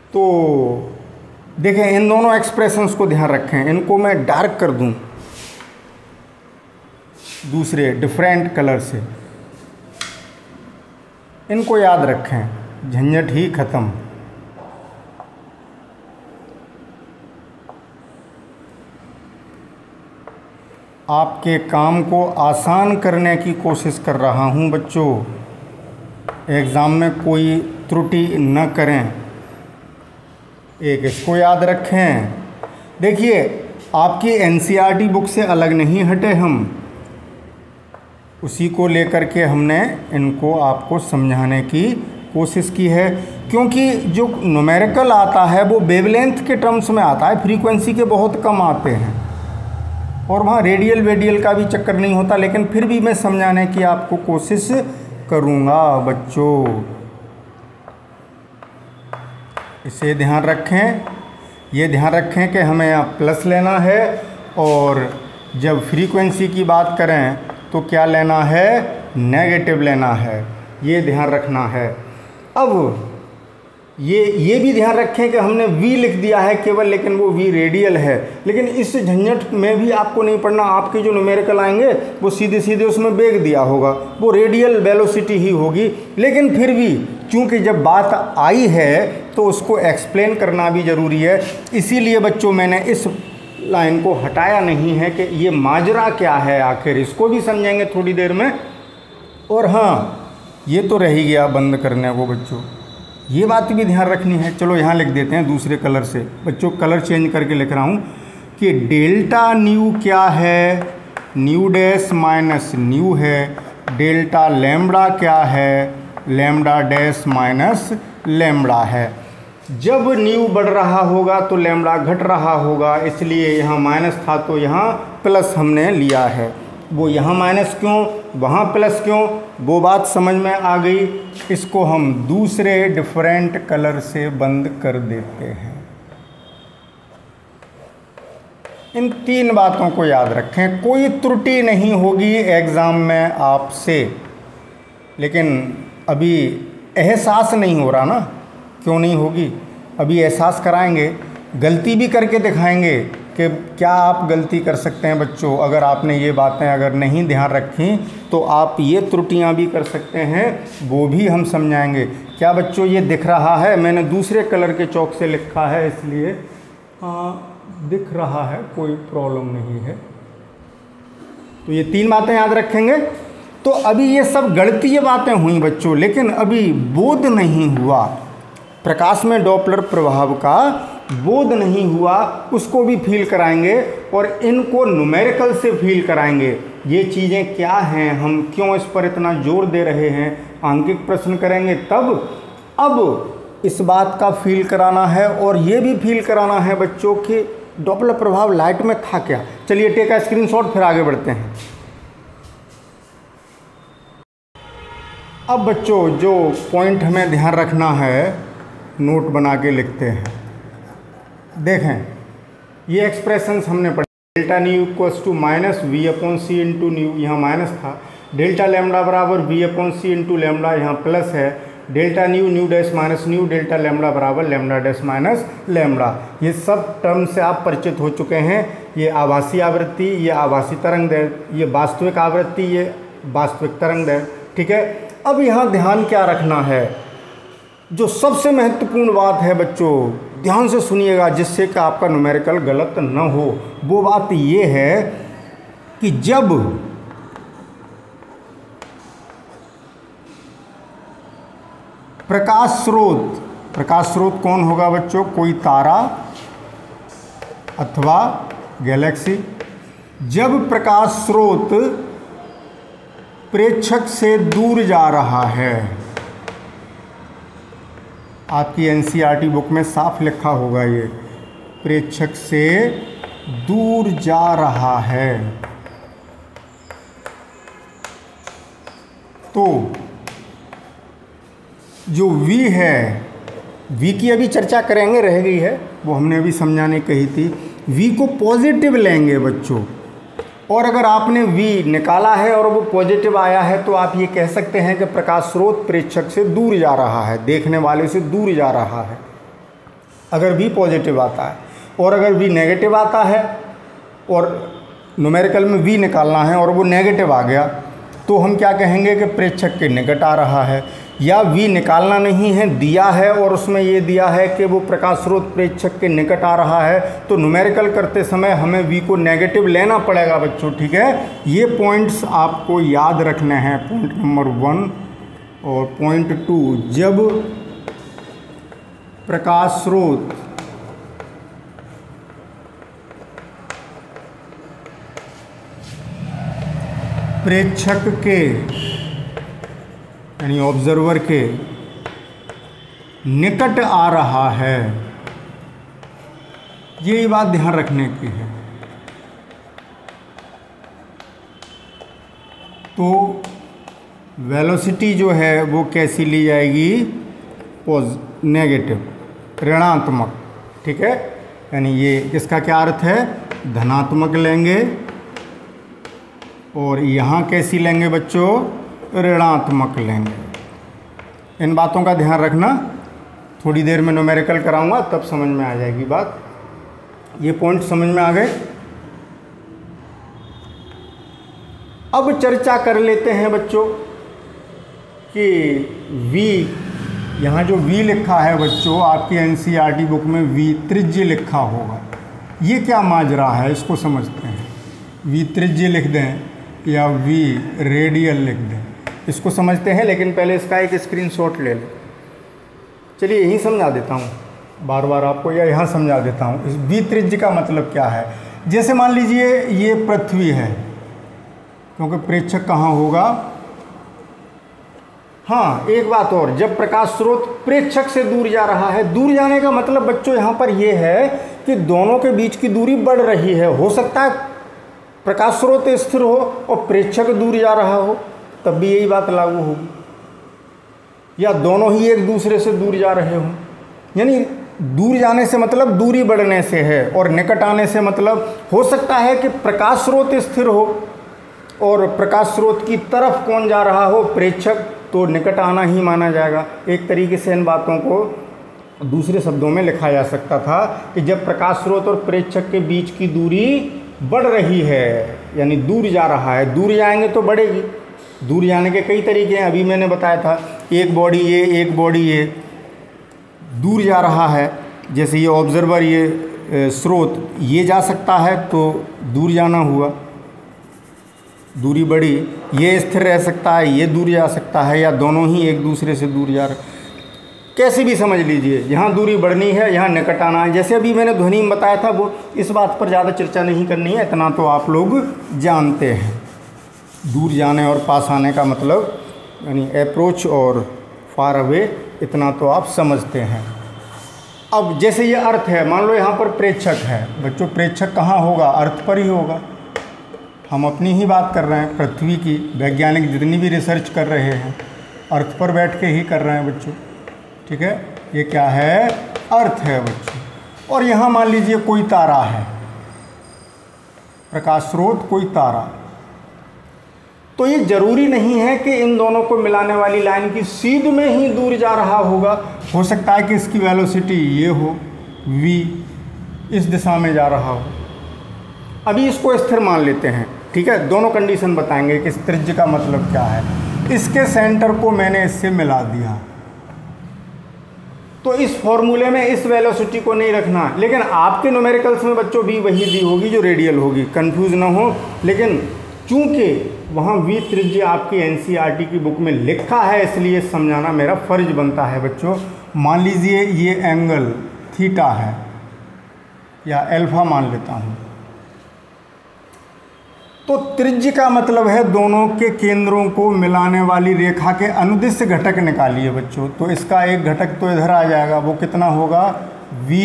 तो देखें इन दोनों एक्सप्रेशंस को ध्यान रखें, इनको मैं डार्क कर दूं दूसरे डिफरेंट कलर से, इनको याद रखें, झंझट ही खत्म। आपके काम को आसान करने की कोशिश कर रहा हूं बच्चों, एग्ज़ाम में कोई त्रुटि न करें, एक इसको याद रखें। देखिए आपकी एनसीईआरटी बुक से अलग नहीं हटे हम, उसी को लेकर के हमने इनको आपको समझाने की कोशिश की है, क्योंकि जो न्यूमेरिकल आता है वो वेवलेंथ के टर्म्स में आता है, फ्रीक्वेंसी के बहुत कम आते हैं और वहाँ रेडियल वेडियल का भी चक्कर नहीं होता, लेकिन फिर भी मैं समझाने की आपको कोशिश करूँगा बच्चों। इसे ध्यान रखें, ये ध्यान रखें कि हमें यहाँ प्लस लेना है और जब फ्रीक्वेंसी की बात करें तो क्या लेना है, नेगेटिव लेना है, ये ध्यान रखना है। अब ये भी ध्यान रखें कि हमने V लिख दिया है केवल, लेकिन वो V रेडियल है, लेकिन इस झंझट में भी आपको नहीं पढ़ना। आपके जो न्यूमेरिकल आएंगे वो सीधे सीधे उसमें वेग दिया होगा, वो रेडियल वेलोसिटी ही होगी, लेकिन फिर भी चूंकि जब बात आई है तो उसको एक्सप्लेन करना भी ज़रूरी है। इसीलिए बच्चों मैंने इस लाइन को हटाया नहीं है कि ये माजरा क्या है आखिर, इसको भी समझेंगे थोड़ी देर में। और हाँ, ये तो रह ही गया बंद करने को बच्चों, ये बात भी ध्यान रखनी है। चलो यहाँ लिख देते हैं दूसरे कलर से बच्चों, कलर चेंज करके लिख रहा हूँ कि डेल्टा न्यू क्या है, न्यू डैश माइनस न्यू है। डेल्टा लैम्बडा क्या है, लैम्बडा डैश माइनस लैम्बडा है। जब न्यू बढ़ रहा होगा तो लैम्बडा घट रहा होगा, इसलिए यहाँ माइनस था तो यहाँ प्लस हमने लिया है। वो यहाँ माइनस क्यों, वहाँ प्लस क्यों, वो बात समझ में आ गई। इसको हम दूसरे डिफरेंट कलर से बंद कर देते हैं। इन 3 बातों को याद रखें, कोई त्रुटि नहीं होगी एग्ज़ाम में आपसे। लेकिन अभी एहसास नहीं हो रहा ना, क्यों नहीं होगी? अभी एहसास कराएंगे, गलती भी करके दिखाएंगे कि क्या आप गलती कर सकते हैं बच्चों। अगर आपने ये बातें अगर नहीं ध्यान रखी तो आप ये त्रुटियां भी कर सकते हैं, वो भी हम समझाएंगे। क्या बच्चों ये दिख रहा है? मैंने दूसरे कलर के चौक से लिखा है, इसलिए दिख रहा है, कोई प्रॉब्लम नहीं है। तो ये 3 बातें याद रखेंगे। तो अभी ये सब गणितीय बातें हुई बच्चों, लेकिन अभी बोध नहीं हुआ, प्रकाश में डॉपलर प्रभाव का बोध नहीं हुआ, उसको भी फील कराएंगे और इनको न्यूमेरिकल से फील कराएंगे। ये चीज़ें क्या हैं, हम क्यों इस पर इतना जोर दे रहे हैं, आंकिक प्रश्न करेंगे तब। अब इस बात का फील कराना है और ये भी फील कराना है बच्चों कि डॉपलर प्रभाव लाइट में था क्या। चलिए टेक अ स्क्रीनशॉट, फिर आगे बढ़ते हैं। अब बच्चों जो पॉइंट हमें ध्यान रखना है, नोट बना के लिखते हैं। देखें, ये एक्सप्रेशंस हमने पढ़ी, delta nu equals to minus V upon C into nu, यहाँ माइनस था। डेल्टा लैम्डा बराबर V upon C into lambda, यहाँ प्लस है। Delta nu nu dash minus nu, delta lambda बराबर लैम्डा डैश माइनस लैम्डा। ये सब term से आप परिचित हो चुके हैं। ये आभासी आवृत्ति, ये आभासी तरंग दैर्घ्य, ये वास्तविक आवृत्ति, ये वास्तविक तरंग दैर्घ्य। ठीक है, अब यहाँ ध्यान क्या रखना है, जो सबसे महत्वपूर्ण बात है बच्चों, ध्यान से सुनिएगा जिससे कि आपका न्यूमेरिकल गलत न हो। वो बात ये है कि जब प्रकाश स्रोत कौन होगा बच्चों? कोई तारा अथवा गैलेक्सी। जब प्रकाश स्रोत प्रेक्षक से दूर जा रहा है, आपकी एनसीईआरटी बुक में साफ लिखा होगा, ये प्रेक्षक से दूर जा रहा है, तो जो v है, v की अभी चर्चा करेंगे, रह गई है, वो हमने अभी समझाने कही थी। v को पॉजिटिव लेंगे बच्चों, और अगर आपने v निकाला है और वो पॉजिटिव आया है तो आप ये कह सकते हैं कि प्रकाश स्रोत प्रेक्षक से दूर जा रहा है, देखने वाले से दूर जा रहा है, अगर v पॉजिटिव आता है। और अगर v नेगेटिव आता है और न्यूमेरिकल में v निकालना है और वो नेगेटिव आ गया, तो हम क्या कहेंगे कि प्रेक्षक के निकट आ रहा है। या v निकालना नहीं है, दिया है और उसमें ये दिया है कि वो प्रकाश स्रोत प्रेक्षक के निकट आ रहा है, तो न्यूमेरिकल करते समय हमें v को नेगेटिव लेना पड़ेगा बच्चों। ठीक है, ये पॉइंट्स आपको याद रखने हैं, पॉइंट नंबर 1 और पॉइंट 2। जब प्रकाश स्रोत प्रेक्षक के यानी ऑब्जर्वर के निकट आ रहा है, यही बात ध्यान रखने की है। तो वेलोसिटी जो है वो कैसी ली जाएगी? नेगेटिव, ऋणात्मक। ठीक है, यानी ये इसका क्या अर्थ है? धनात्मक लेंगे। और यहाँ कैसी लेंगे बच्चों? ऋणात्मक लेंगे। इन बातों का ध्यान रखना, थोड़ी देर में न्यूमेरिकल कराऊंगा तब समझ में आ जाएगी बात। ये पॉइंट समझ में आ गए। अब चर्चा कर लेते हैं बच्चों कि v, यहाँ जो v लिखा है बच्चों आपकी एनसीईआरटी बुक में v त्रिज्य लिखा होगा, ये क्या माजरा है इसको समझते हैं। v त्रिज्य लिख दें या v रेडियल लिख दें, इसको समझते हैं। लेकिन पहले इसका एक स्क्रीनशॉट ले लें। चलिए यहीं समझा देता हूँ, बार बार आपको या यहाँ समझा देता हूँ इस v त्रिज्य का मतलब क्या है। जैसे मान लीजिए ये पृथ्वी है, क्योंकि प्रेक्षक कहाँ होगा? हाँ, एक बात और, जब प्रकाश स्रोत प्रेक्षक से दूर जा रहा है, दूर जाने का मतलब बच्चों यहाँ पर ये है कि दोनों के बीच की दूरी बढ़ रही है। हो सकता है प्रकाश स्रोत स्थिर हो और प्रेक्षक दूर जा रहा हो, तब भी यही बात लागू होगी। या दोनों ही एक दूसरे से दूर जा रहे हों, यानी दूर जाने से मतलब दूरी बढ़ने से है, और निकट आने से मतलब हो सकता है कि प्रकाश स्रोत स्थिर हो और प्रकाश स्रोत की तरफ कौन जा रहा हो, प्रेक्षक, तो निकट आना ही माना जाएगा। एक तरीके से इन बातों को दूसरे शब्दों में लिखा जा सकता था कि जब प्रकाश स्रोत और प्रेक्षक के बीच की दूरी बढ़ रही है, यानी दूर जा रहा है, दूर जाएंगे तो बढ़ेगी। दूर जाने के कई तरीके हैं, अभी मैंने बताया था, एक बॉडी ये, एक बॉडी ये, दूर जा रहा है, जैसे ये ऑब्जर्वर, ये स्रोत, ये जा सकता है तो दूर जाना हुआ, दूरी बढ़ी। ये स्थिर रह सकता है, ये दूर जा सकता है, या दोनों ही एक दूसरे से दूर जा रहे, कैसे भी समझ लीजिए। यहाँ दूरी बढ़नी है, यहाँ निकट आना है। जैसे अभी मैंने ध्वनि में बताया था, वो इस बात पर ज़्यादा चर्चा नहीं करनी है, इतना तो आप लोग जानते हैं। दूर जाने और पास आने का मतलब यानी अप्रोच और फार अवे, इतना तो आप समझते हैं। अब जैसे ये अर्थ है, मान लो यहाँ पर प्रेक्षक है बच्चों, प्रेक्षक कहाँ होगा, अर्थ पर ही होगा। हम अपनी ही बात कर रहे हैं, पृथ्वी की। वैज्ञानिक जितनी भी रिसर्च कर रहे हैं अर्थ पर बैठ के ही कर रहे हैं बच्चों, ठीक है। ये क्या है, अर्थ है बच्चों। और यहाँ मान लीजिए कोई तारा है, प्रकाश स्रोत, कोई तारा, तो ये जरूरी नहीं है कि इन दोनों को मिलाने वाली लाइन की सीध में ही दूर जा रहा होगा। हो सकता है कि इसकी वेलोसिटी ये हो, v, इस दिशा में जा रहा हो। अभी इसको स्थिर मान लेते हैं, ठीक है। दोनों कंडीशन बताएंगे कि इस त्रिज्य का मतलब क्या है। इसके सेंटर को मैंने इससे मिला दिया, तो इस फॉर्मूले में इस वेलोसिटी को नहीं रखना, लेकिन आपके न्यूमेरिकल्स में बच्चों भी वही दी होगी जो रेडियल होगी, कंफ्यूज ना हो। लेकिन चूंकि वहाँ v त्रिज्य आपकी एनसीईआरटी की बुक में लिखा है, इसलिए समझाना मेरा फर्ज बनता है बच्चों। मान लीजिए ये एंगल थीटा है, या अल्फा मान लेता हूँ, तो त्रिज्य का मतलब है दोनों के केंद्रों को मिलाने वाली रेखा के अनुदिश घटक निकालिए बच्चों। तो इसका एक घटक तो इधर आ जाएगा, वो कितना होगा, v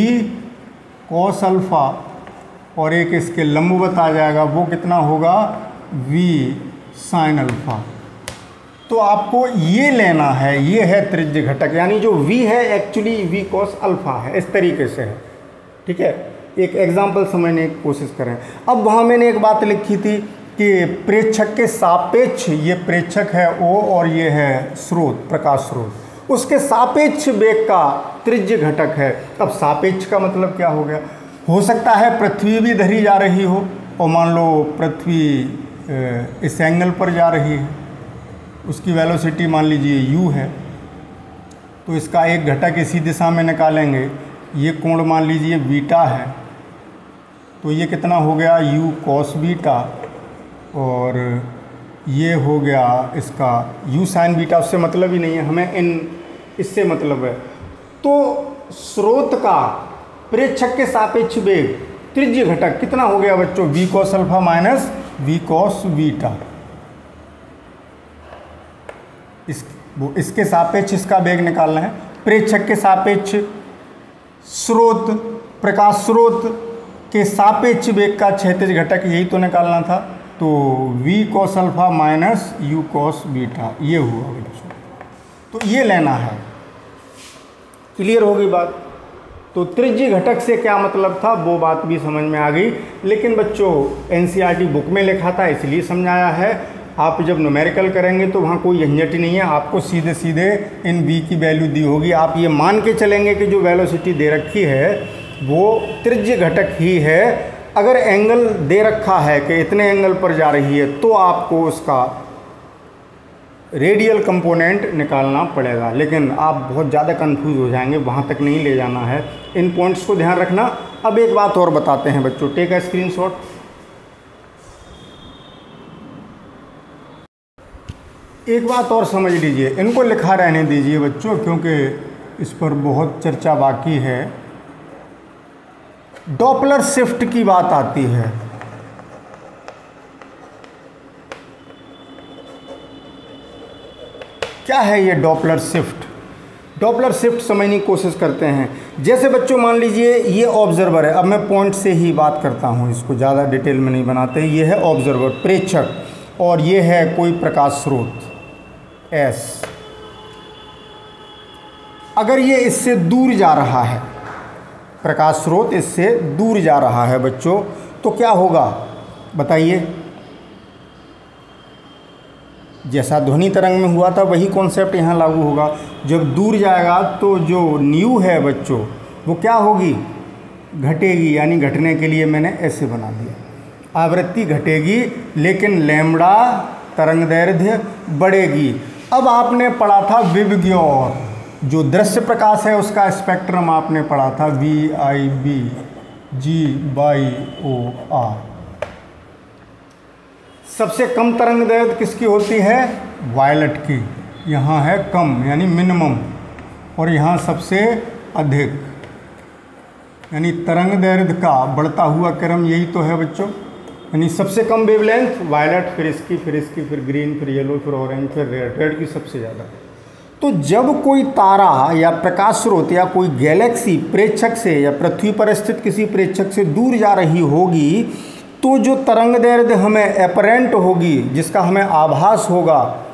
cos अल्फ़ा, और एक इसके लंबवत आ जाएगा, वो कितना होगा, v sin अल्फ़ा। तो आपको ये लेना है, ये है त्रिज्य घटक, यानी जो v है एक्चुअली v cos अल्फ़ा है, इस तरीके से है, ठीक है। एक एग्जाम्पल समझने की कोशिश करें। अब वहाँ मैंने एक बात लिखी थी कि प्रेक्षक के सापेक्ष, ये प्रेक्षक है O और ये है स्रोत, प्रकाश स्रोत, उसके सापेक्ष वेग का त्रिज्य घटक है। अब सापेक्ष का मतलब क्या हो गया, हो सकता है पृथ्वी भी धरी जा रही हो, और मान लो पृथ्वी इस एंगल पर जा रही है, उसकी वेलोसिटी मान लीजिए u है, तो इसका एक घटक इसी दिशा में निकालेंगे। ये कोण मान लीजिए बीटा है, तो ये कितना हो गया, u cos बीटा, और ये हो गया इसका u sin बीटा। उससे मतलब ही नहीं है हमें, इससे मतलब है। तो स्रोत का प्रेक्षक के सापेक्ष वेग त्रिज्य घटक कितना हो गया बच्चों, v cos alpha minus v cos beta. इसके सापेक्ष इसका वेग निकालना है, प्रेक्षक के सापेक्ष स्रोत, प्रकाश स्रोत के सापेक्ष वेग का क्षैतिज घटक, यही तो निकालना था। तो v cos alpha minus u cos beta, ये हुआ बच्चों। तो ये लेना है, क्लियर हो गई बात। तो त्रिज्य घटक से क्या मतलब था, वो बात भी समझ में आ गई। लेकिन बच्चों एनसीईआरटी बुक में लिखा था, इसलिए समझाया है। आप जब न्यूमेरिकल करेंगे तो वहाँ कोई झंझट ही नहीं है, आपको सीधे सीधे इन v की वैल्यू दी होगी। आप ये मान के चलेंगे कि जो वेलोसिटी दे रखी है वो त्रिज्य घटक ही है। अगर एंगल दे रखा है कि इतने एंगल पर जा रही है, तो आपको उसका रेडियल कंपोनेंट निकालना पड़ेगा। लेकिन आप बहुत ज़्यादा कंफ्यूज हो जाएंगे, वहाँ तक नहीं ले जाना है। इन पॉइंट्स को ध्यान रखना। अब एक बात और बताते हैं बच्चों, टेक अ स्क्रीनशॉट। एक बात और समझ लीजिए, इनको लिखा रहने दीजिए बच्चों, क्योंकि इस पर बहुत चर्चा बाकी है। डॉपलर शिफ्ट की बात आती है। क्या है ये डॉपलर शिफ्ट? डॉपलर शिफ्ट समझने की कोशिश करते हैं। जैसे बच्चों मान लीजिए ये ऑब्जर्वर है, अब मैं पॉइंट से ही बात करता हूँ, इसको ज़्यादा डिटेल में नहीं बनाते। ये है ऑब्जर्वर, प्रेक्षक, और ये है कोई प्रकाश स्रोत S। अगर ये इससे दूर जा रहा है, प्रकाश स्रोत इससे दूर जा रहा है बच्चों, तो क्या होगा बताइए। जैसा ध्वनि तरंग में हुआ था वही कॉन्सेप्ट यहाँ लागू होगा। जब दूर जाएगा तो जो न्यू है बच्चों वो क्या होगी, घटेगी, यानी घटने के लिए मैंने ऐसे बना दिया, आवृत्ति घटेगी लेकिन लैम्ब्डा तरंगदैर्ध्य बढ़ेगी। अब आपने पढ़ा था विबग्योर, जो दृश्य प्रकाश है उसका स्पेक्ट्रम आपने पढ़ा था VIBGOR। सबसे कम तरंगदैर्ध्य किसकी होती है, वायलेट की। यहाँ है कम यानी मिनिमम, और यहाँ सबसे अधिक, यानी तरंगदैर्ध्य का बढ़ता हुआ क्रम यही तो है बच्चों। यानी सबसे कम वेवलेंथ वायलेट, फिर इसकी, फिर इसकी, फिर ग्रीन, फिर येलो, फिर ऑरेंज, फिर रेड, रेड की सबसे ज़्यादा। तो जब कोई तारा या प्रकाश स्रोत या कोई गैलेक्सी प्रेक्षक से या पृथ्वी पर स्थित किसी प्रेक्षक से दूर जा रही होगी तो जो तरंगदैर्ध्य हमें एपरेंट होगी, जिसका हमें आभास होगा,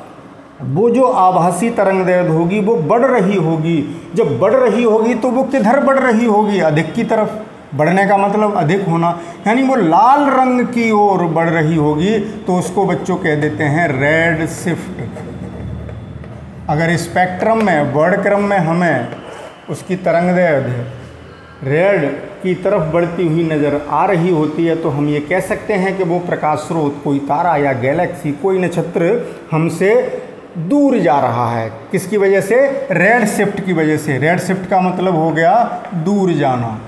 वो जो आभासी तरंगदैर्ध्य होगी वो बढ़ रही होगी। जब बढ़ रही होगी तो वो किधर बढ़ रही होगी, अधिक की तरफ। बढ़ने का मतलब अधिक होना, यानी वो लाल रंग की ओर बढ़ रही होगी, तो उसको बच्चों कह देते हैं रेड शिफ्ट। अगर स्पेक्ट्रम में वर्णक्रम में हमें उसकी तरंगदैर्ध्य रेड की तरफ बढ़ती हुई नज़र आ रही होती है तो हम ये कह सकते हैं कि वो प्रकाश स्रोत, कोई तारा या गैलेक्सी, कोई नक्षत्र हमसे दूर जा रहा है। किसकी वजह से, रेड शिफ्ट की वजह से। रेड शिफ्ट का मतलब हो गया दूर जाना।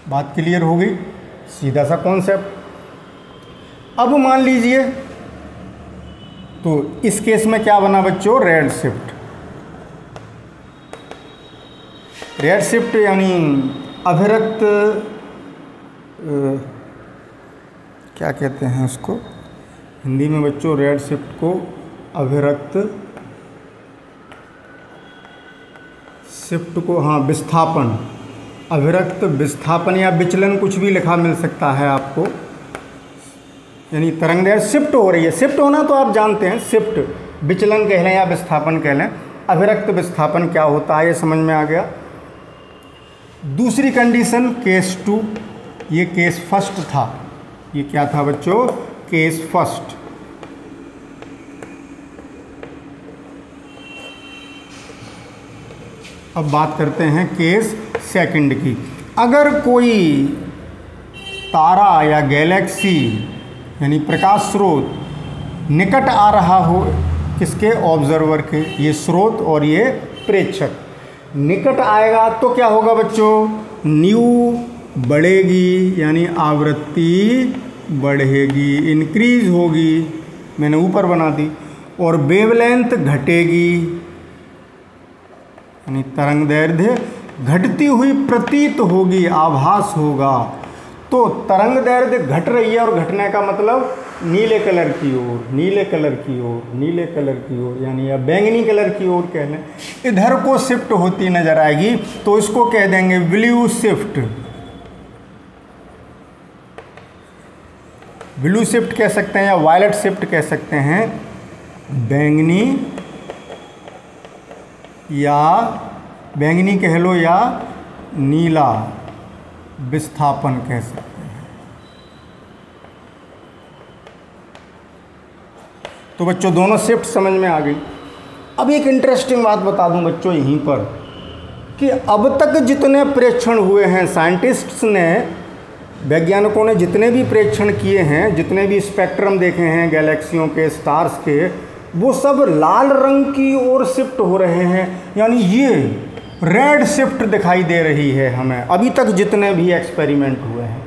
बात क्लियर हो गई, सीधा सा कॉन्सेप्ट। अब मान लीजिए तो इस केस में क्या बना बच्चों, रेड शिफ्ट। रेड शिफ्ट यानी अभिरक्त, क्या कहते हैं उसको हिंदी में बच्चों, रेड शिफ्ट को अभिरक्त शिफ्ट को, हाँ, विस्थापन, अभिरक्त विस्थापन या विचलन, कुछ भी लिखा मिल सकता है आपको। यानी तरंगदैर्ध्य शिफ्ट हो रही है। शिफ्ट होना तो आप जानते हैं, शिफ्ट विचलन कह लें या विस्थापन कह लें। अभिरक्त विस्थापन क्या होता है ये समझ में आ गया। दूसरी कंडीशन केस 2, ये केस फर्स्ट था। ये क्या था बच्चों, केस फर्स्ट। अब बात करते हैं केस सेकंड की। अगर कोई तारा या गैलेक्सी यानी प्रकाश स्रोत निकट आ रहा हो, किसके, ऑब्जर्वर के, ये स्रोत और ये प्रेक्षक निकट आएगा तो क्या होगा बच्चों, न्यू बढ़ेगी, यानी आवृत्ति बढ़ेगी, इंक्रीज होगी, मैंने ऊपर बना दी। और वेवलेंथ घटेगी, यानी तरंगदैर्ध्य घटती हुई प्रतीत होगी, आभास होगा। तो तरंगदैर्ध्य घट रही है और घटने का मतलब नीले कलर की ओर, नीले कलर की ओर, नीले कलर की ओर, यानी या बैंगनी कलर की ओर कह लें, इधर को शिफ्ट होती नजर आएगी तो इसको कह देंगे ब्लू शिफ्ट। ब्लू शिफ्ट कह सकते हैं या वायलेट शिफ्ट कह सकते हैं, बैंगनी या बैंगनी कह लो या नीला विस्थापन कह सकते हैं। तो बच्चों दोनों शिफ्ट समझ में आ गई। अब एक इंटरेस्टिंग बात बता दूं बच्चों यहीं पर कि अब तक जितने प्रेक्षण हुए हैं, साइंटिस्ट्स ने, वैज्ञानिकों ने जितने भी प्रेक्षण किए हैं, जितने भी स्पेक्ट्रम देखे हैं गैलेक्सियों के, स्टार्स के, वो सब लाल रंग की ओर शिफ्ट हो रहे हैं। यानी ये रेड शिफ्ट दिखाई दे रही है हमें। अभी तक जितने भी एक्सपेरिमेंट हुए हैं,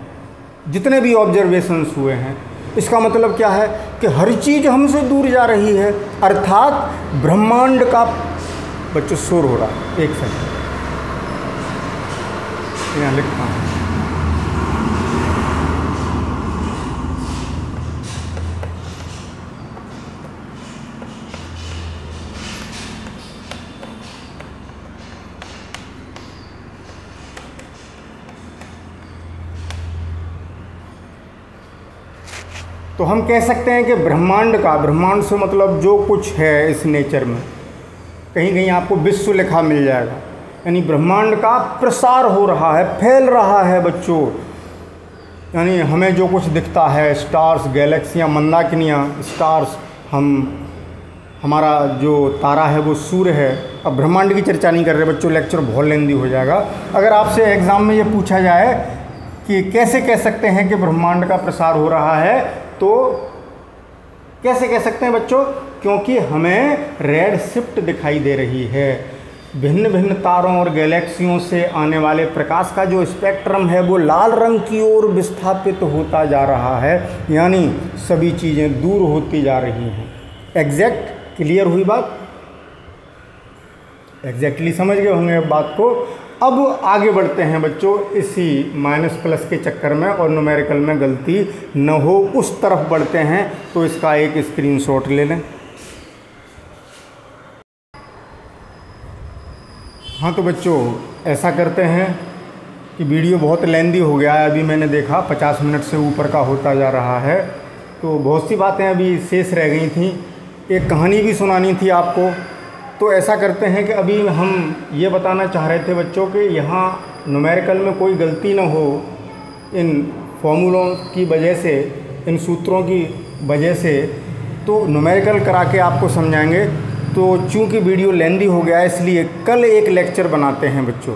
जितने भी ऑब्जर्वेशंस हुए हैं, इसका मतलब क्या है कि हर चीज़ हमसे दूर जा रही है, अर्थात ब्रह्मांड का, बच्चों शोर हो रहा है, एक सेकंड यहाँ लिखता हूँ। तो हम कह सकते हैं कि ब्रह्मांड का, ब्रह्मांड से मतलब जो कुछ है इस नेचर में, कहीं कहीं आपको विश्व लिखा मिल जाएगा, यानी ब्रह्मांड का प्रसार हो रहा है, फैल रहा है बच्चों। यानी हमें जो कुछ दिखता है, स्टार्स, गैलेक्सियाँ, मंदाकिनियाँ, स्टार्स, हमारा जो तारा है वो सूर्य है। अब ब्रह्मांड की चर्चा नहीं कर रहे बच्चों, लेक्चर बहुत लेंदी हो जाएगा। अगर आपसे एग्ज़ाम में ये पूछा जाए कि कैसे कह सकते हैं कि ब्रह्मांड का प्रसार हो रहा है, तो कैसे कह सकते हैं बच्चों? क्योंकि हमें रेड शिफ्ट दिखाई दे रही है। भिन्न भिन्न तारों और गैलेक्सियों से आने वाले प्रकाश का जो स्पेक्ट्रम है वो लाल रंग की ओर विस्थापित होता जा रहा है, यानी सभी चीज़ें दूर होती जा रही हैं। एग्जैक्ट क्लियर हुई बात? एग्जैक्टली समझ गए होंगे बात को। अब आगे बढ़ते हैं बच्चों, इसी माइनस प्लस के चक्कर में और न्यूमेरिकल में गलती न हो उस तरफ बढ़ते हैं। तो इसका एक स्क्रीनशॉट ले लें। हाँ तो बच्चों ऐसा करते हैं कि वीडियो बहुत लेंदी हो गया है, अभी मैंने देखा 50 मिनट से ऊपर का होता जा रहा है, तो बहुत सी बातें अभी शेष रह गई थी। एक कहानी भी सुनानी थी आपको। तो ऐसा करते हैं कि अभी हम ये बताना चाह रहे थे बच्चों कि यहाँ न्यूमेरिकल में कोई गलती ना हो इन फॉर्मूलों की वजह से, इन सूत्रों की वजह से। तो न्यूमेरिकल करा के आपको समझाएंगे। तो चूँकि वीडियो लेंदी हो गया है, इसलिए कल एक लेक्चर बनाते हैं बच्चों,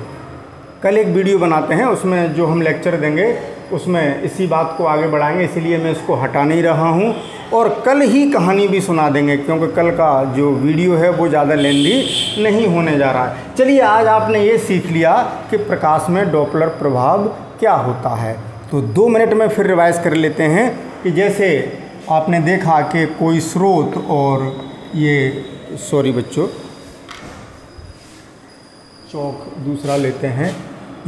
कल एक वीडियो बनाते हैं, उसमें जो हम लेक्चर देंगे उसमें इसी बात को आगे बढ़ाएंगे। इसीलिए मैं इसको हटा नहीं रहा हूँ और कल ही कहानी भी सुना देंगे, क्योंकि कल का जो वीडियो है वो ज़्यादा लेंदी नहीं होने जा रहा है। चलिए आज आपने ये सीख लिया कि प्रकाश में डॉपलर प्रभाव क्या होता है। तो 2 मिनट में फिर रिवाइज कर लेते हैं कि जैसे आपने देखा कि कोई स्रोत और ये, सॉरी बच्चों, चौक दूसरा लेते हैं,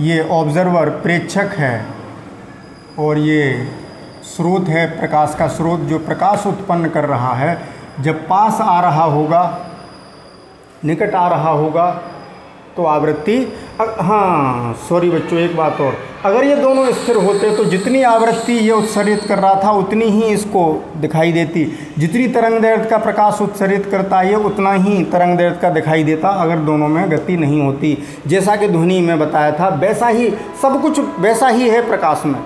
ये ऑब्जर्वर प्रेक्षक है और ये स्रोत है, प्रकाश का स्रोत जो प्रकाश उत्पन्न कर रहा है। जब पास आ रहा होगा, निकट आ रहा होगा तो आवृत्ति, हाँ सॉरी बच्चों एक बात और, अगर ये दोनों स्थिर होते तो जितनी आवृत्ति ये उत्सर्जित कर रहा था उतनी ही इसको दिखाई देती। जितनी तरंग दैर्घ्य का प्रकाश उत्सर्जित करता है उतना ही तरंग दैर्घ्य का दिखाई देता अगर दोनों में गति नहीं होती। जैसा कि ध्वनि में बताया था वैसा ही सब कुछ वैसा ही है प्रकाश में,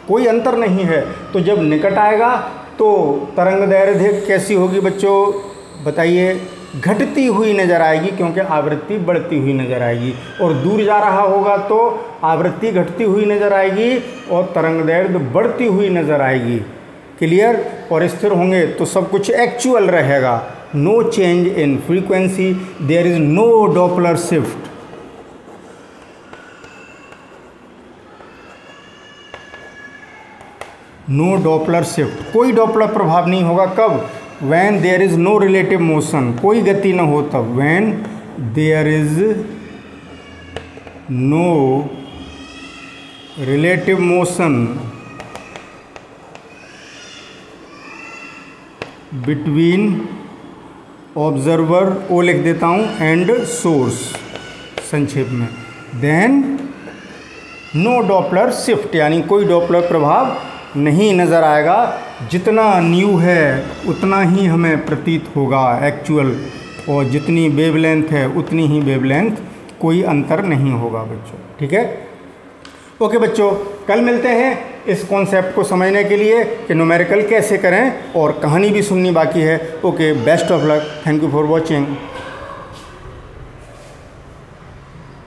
कोई अंतर नहीं है। तो जब निकट आएगा तो तरंग दैर्घ्य कैसी होगी बच्चों बताइए? घटती हुई नज़र आएगी, क्योंकि आवृत्ति बढ़ती हुई नज़र आएगी। और दूर जा रहा होगा तो आवृत्ति घटती हुई नज़र आएगी और तरंग दैर्घ्य बढ़ती हुई नज़र आएगी। क्लियर? और स्थिर होंगे तो सब कुछ एक्चुअल रहेगा। No change in frequency, there is no Doppler shift. No Doppler shift, कोई डॉपलर प्रभाव नहीं होगा। कब? When there is no relative motion, कोई गति न हो तब। When there is no relative motion between observer, ओ लिख देता हूँ, and source संक्षेप में, then no Doppler shift, यानी कोई डॉपलर प्रभाव नहीं नज़र आएगा। जितना न्यू है उतना ही हमें प्रतीत होगा एक्चुअल, और जितनी वेवलेंथ है उतनी ही वेवलेंथ, कोई अंतर नहीं होगा बच्चों। ठीक है? ओके बच्चों, कल मिलते हैं इस कॉन्सेप्ट को समझने के लिए कि न्यूमेरिकल कैसे करें, और कहानी भी सुननी बाकी है। Okay, best of luck, thank you for watching.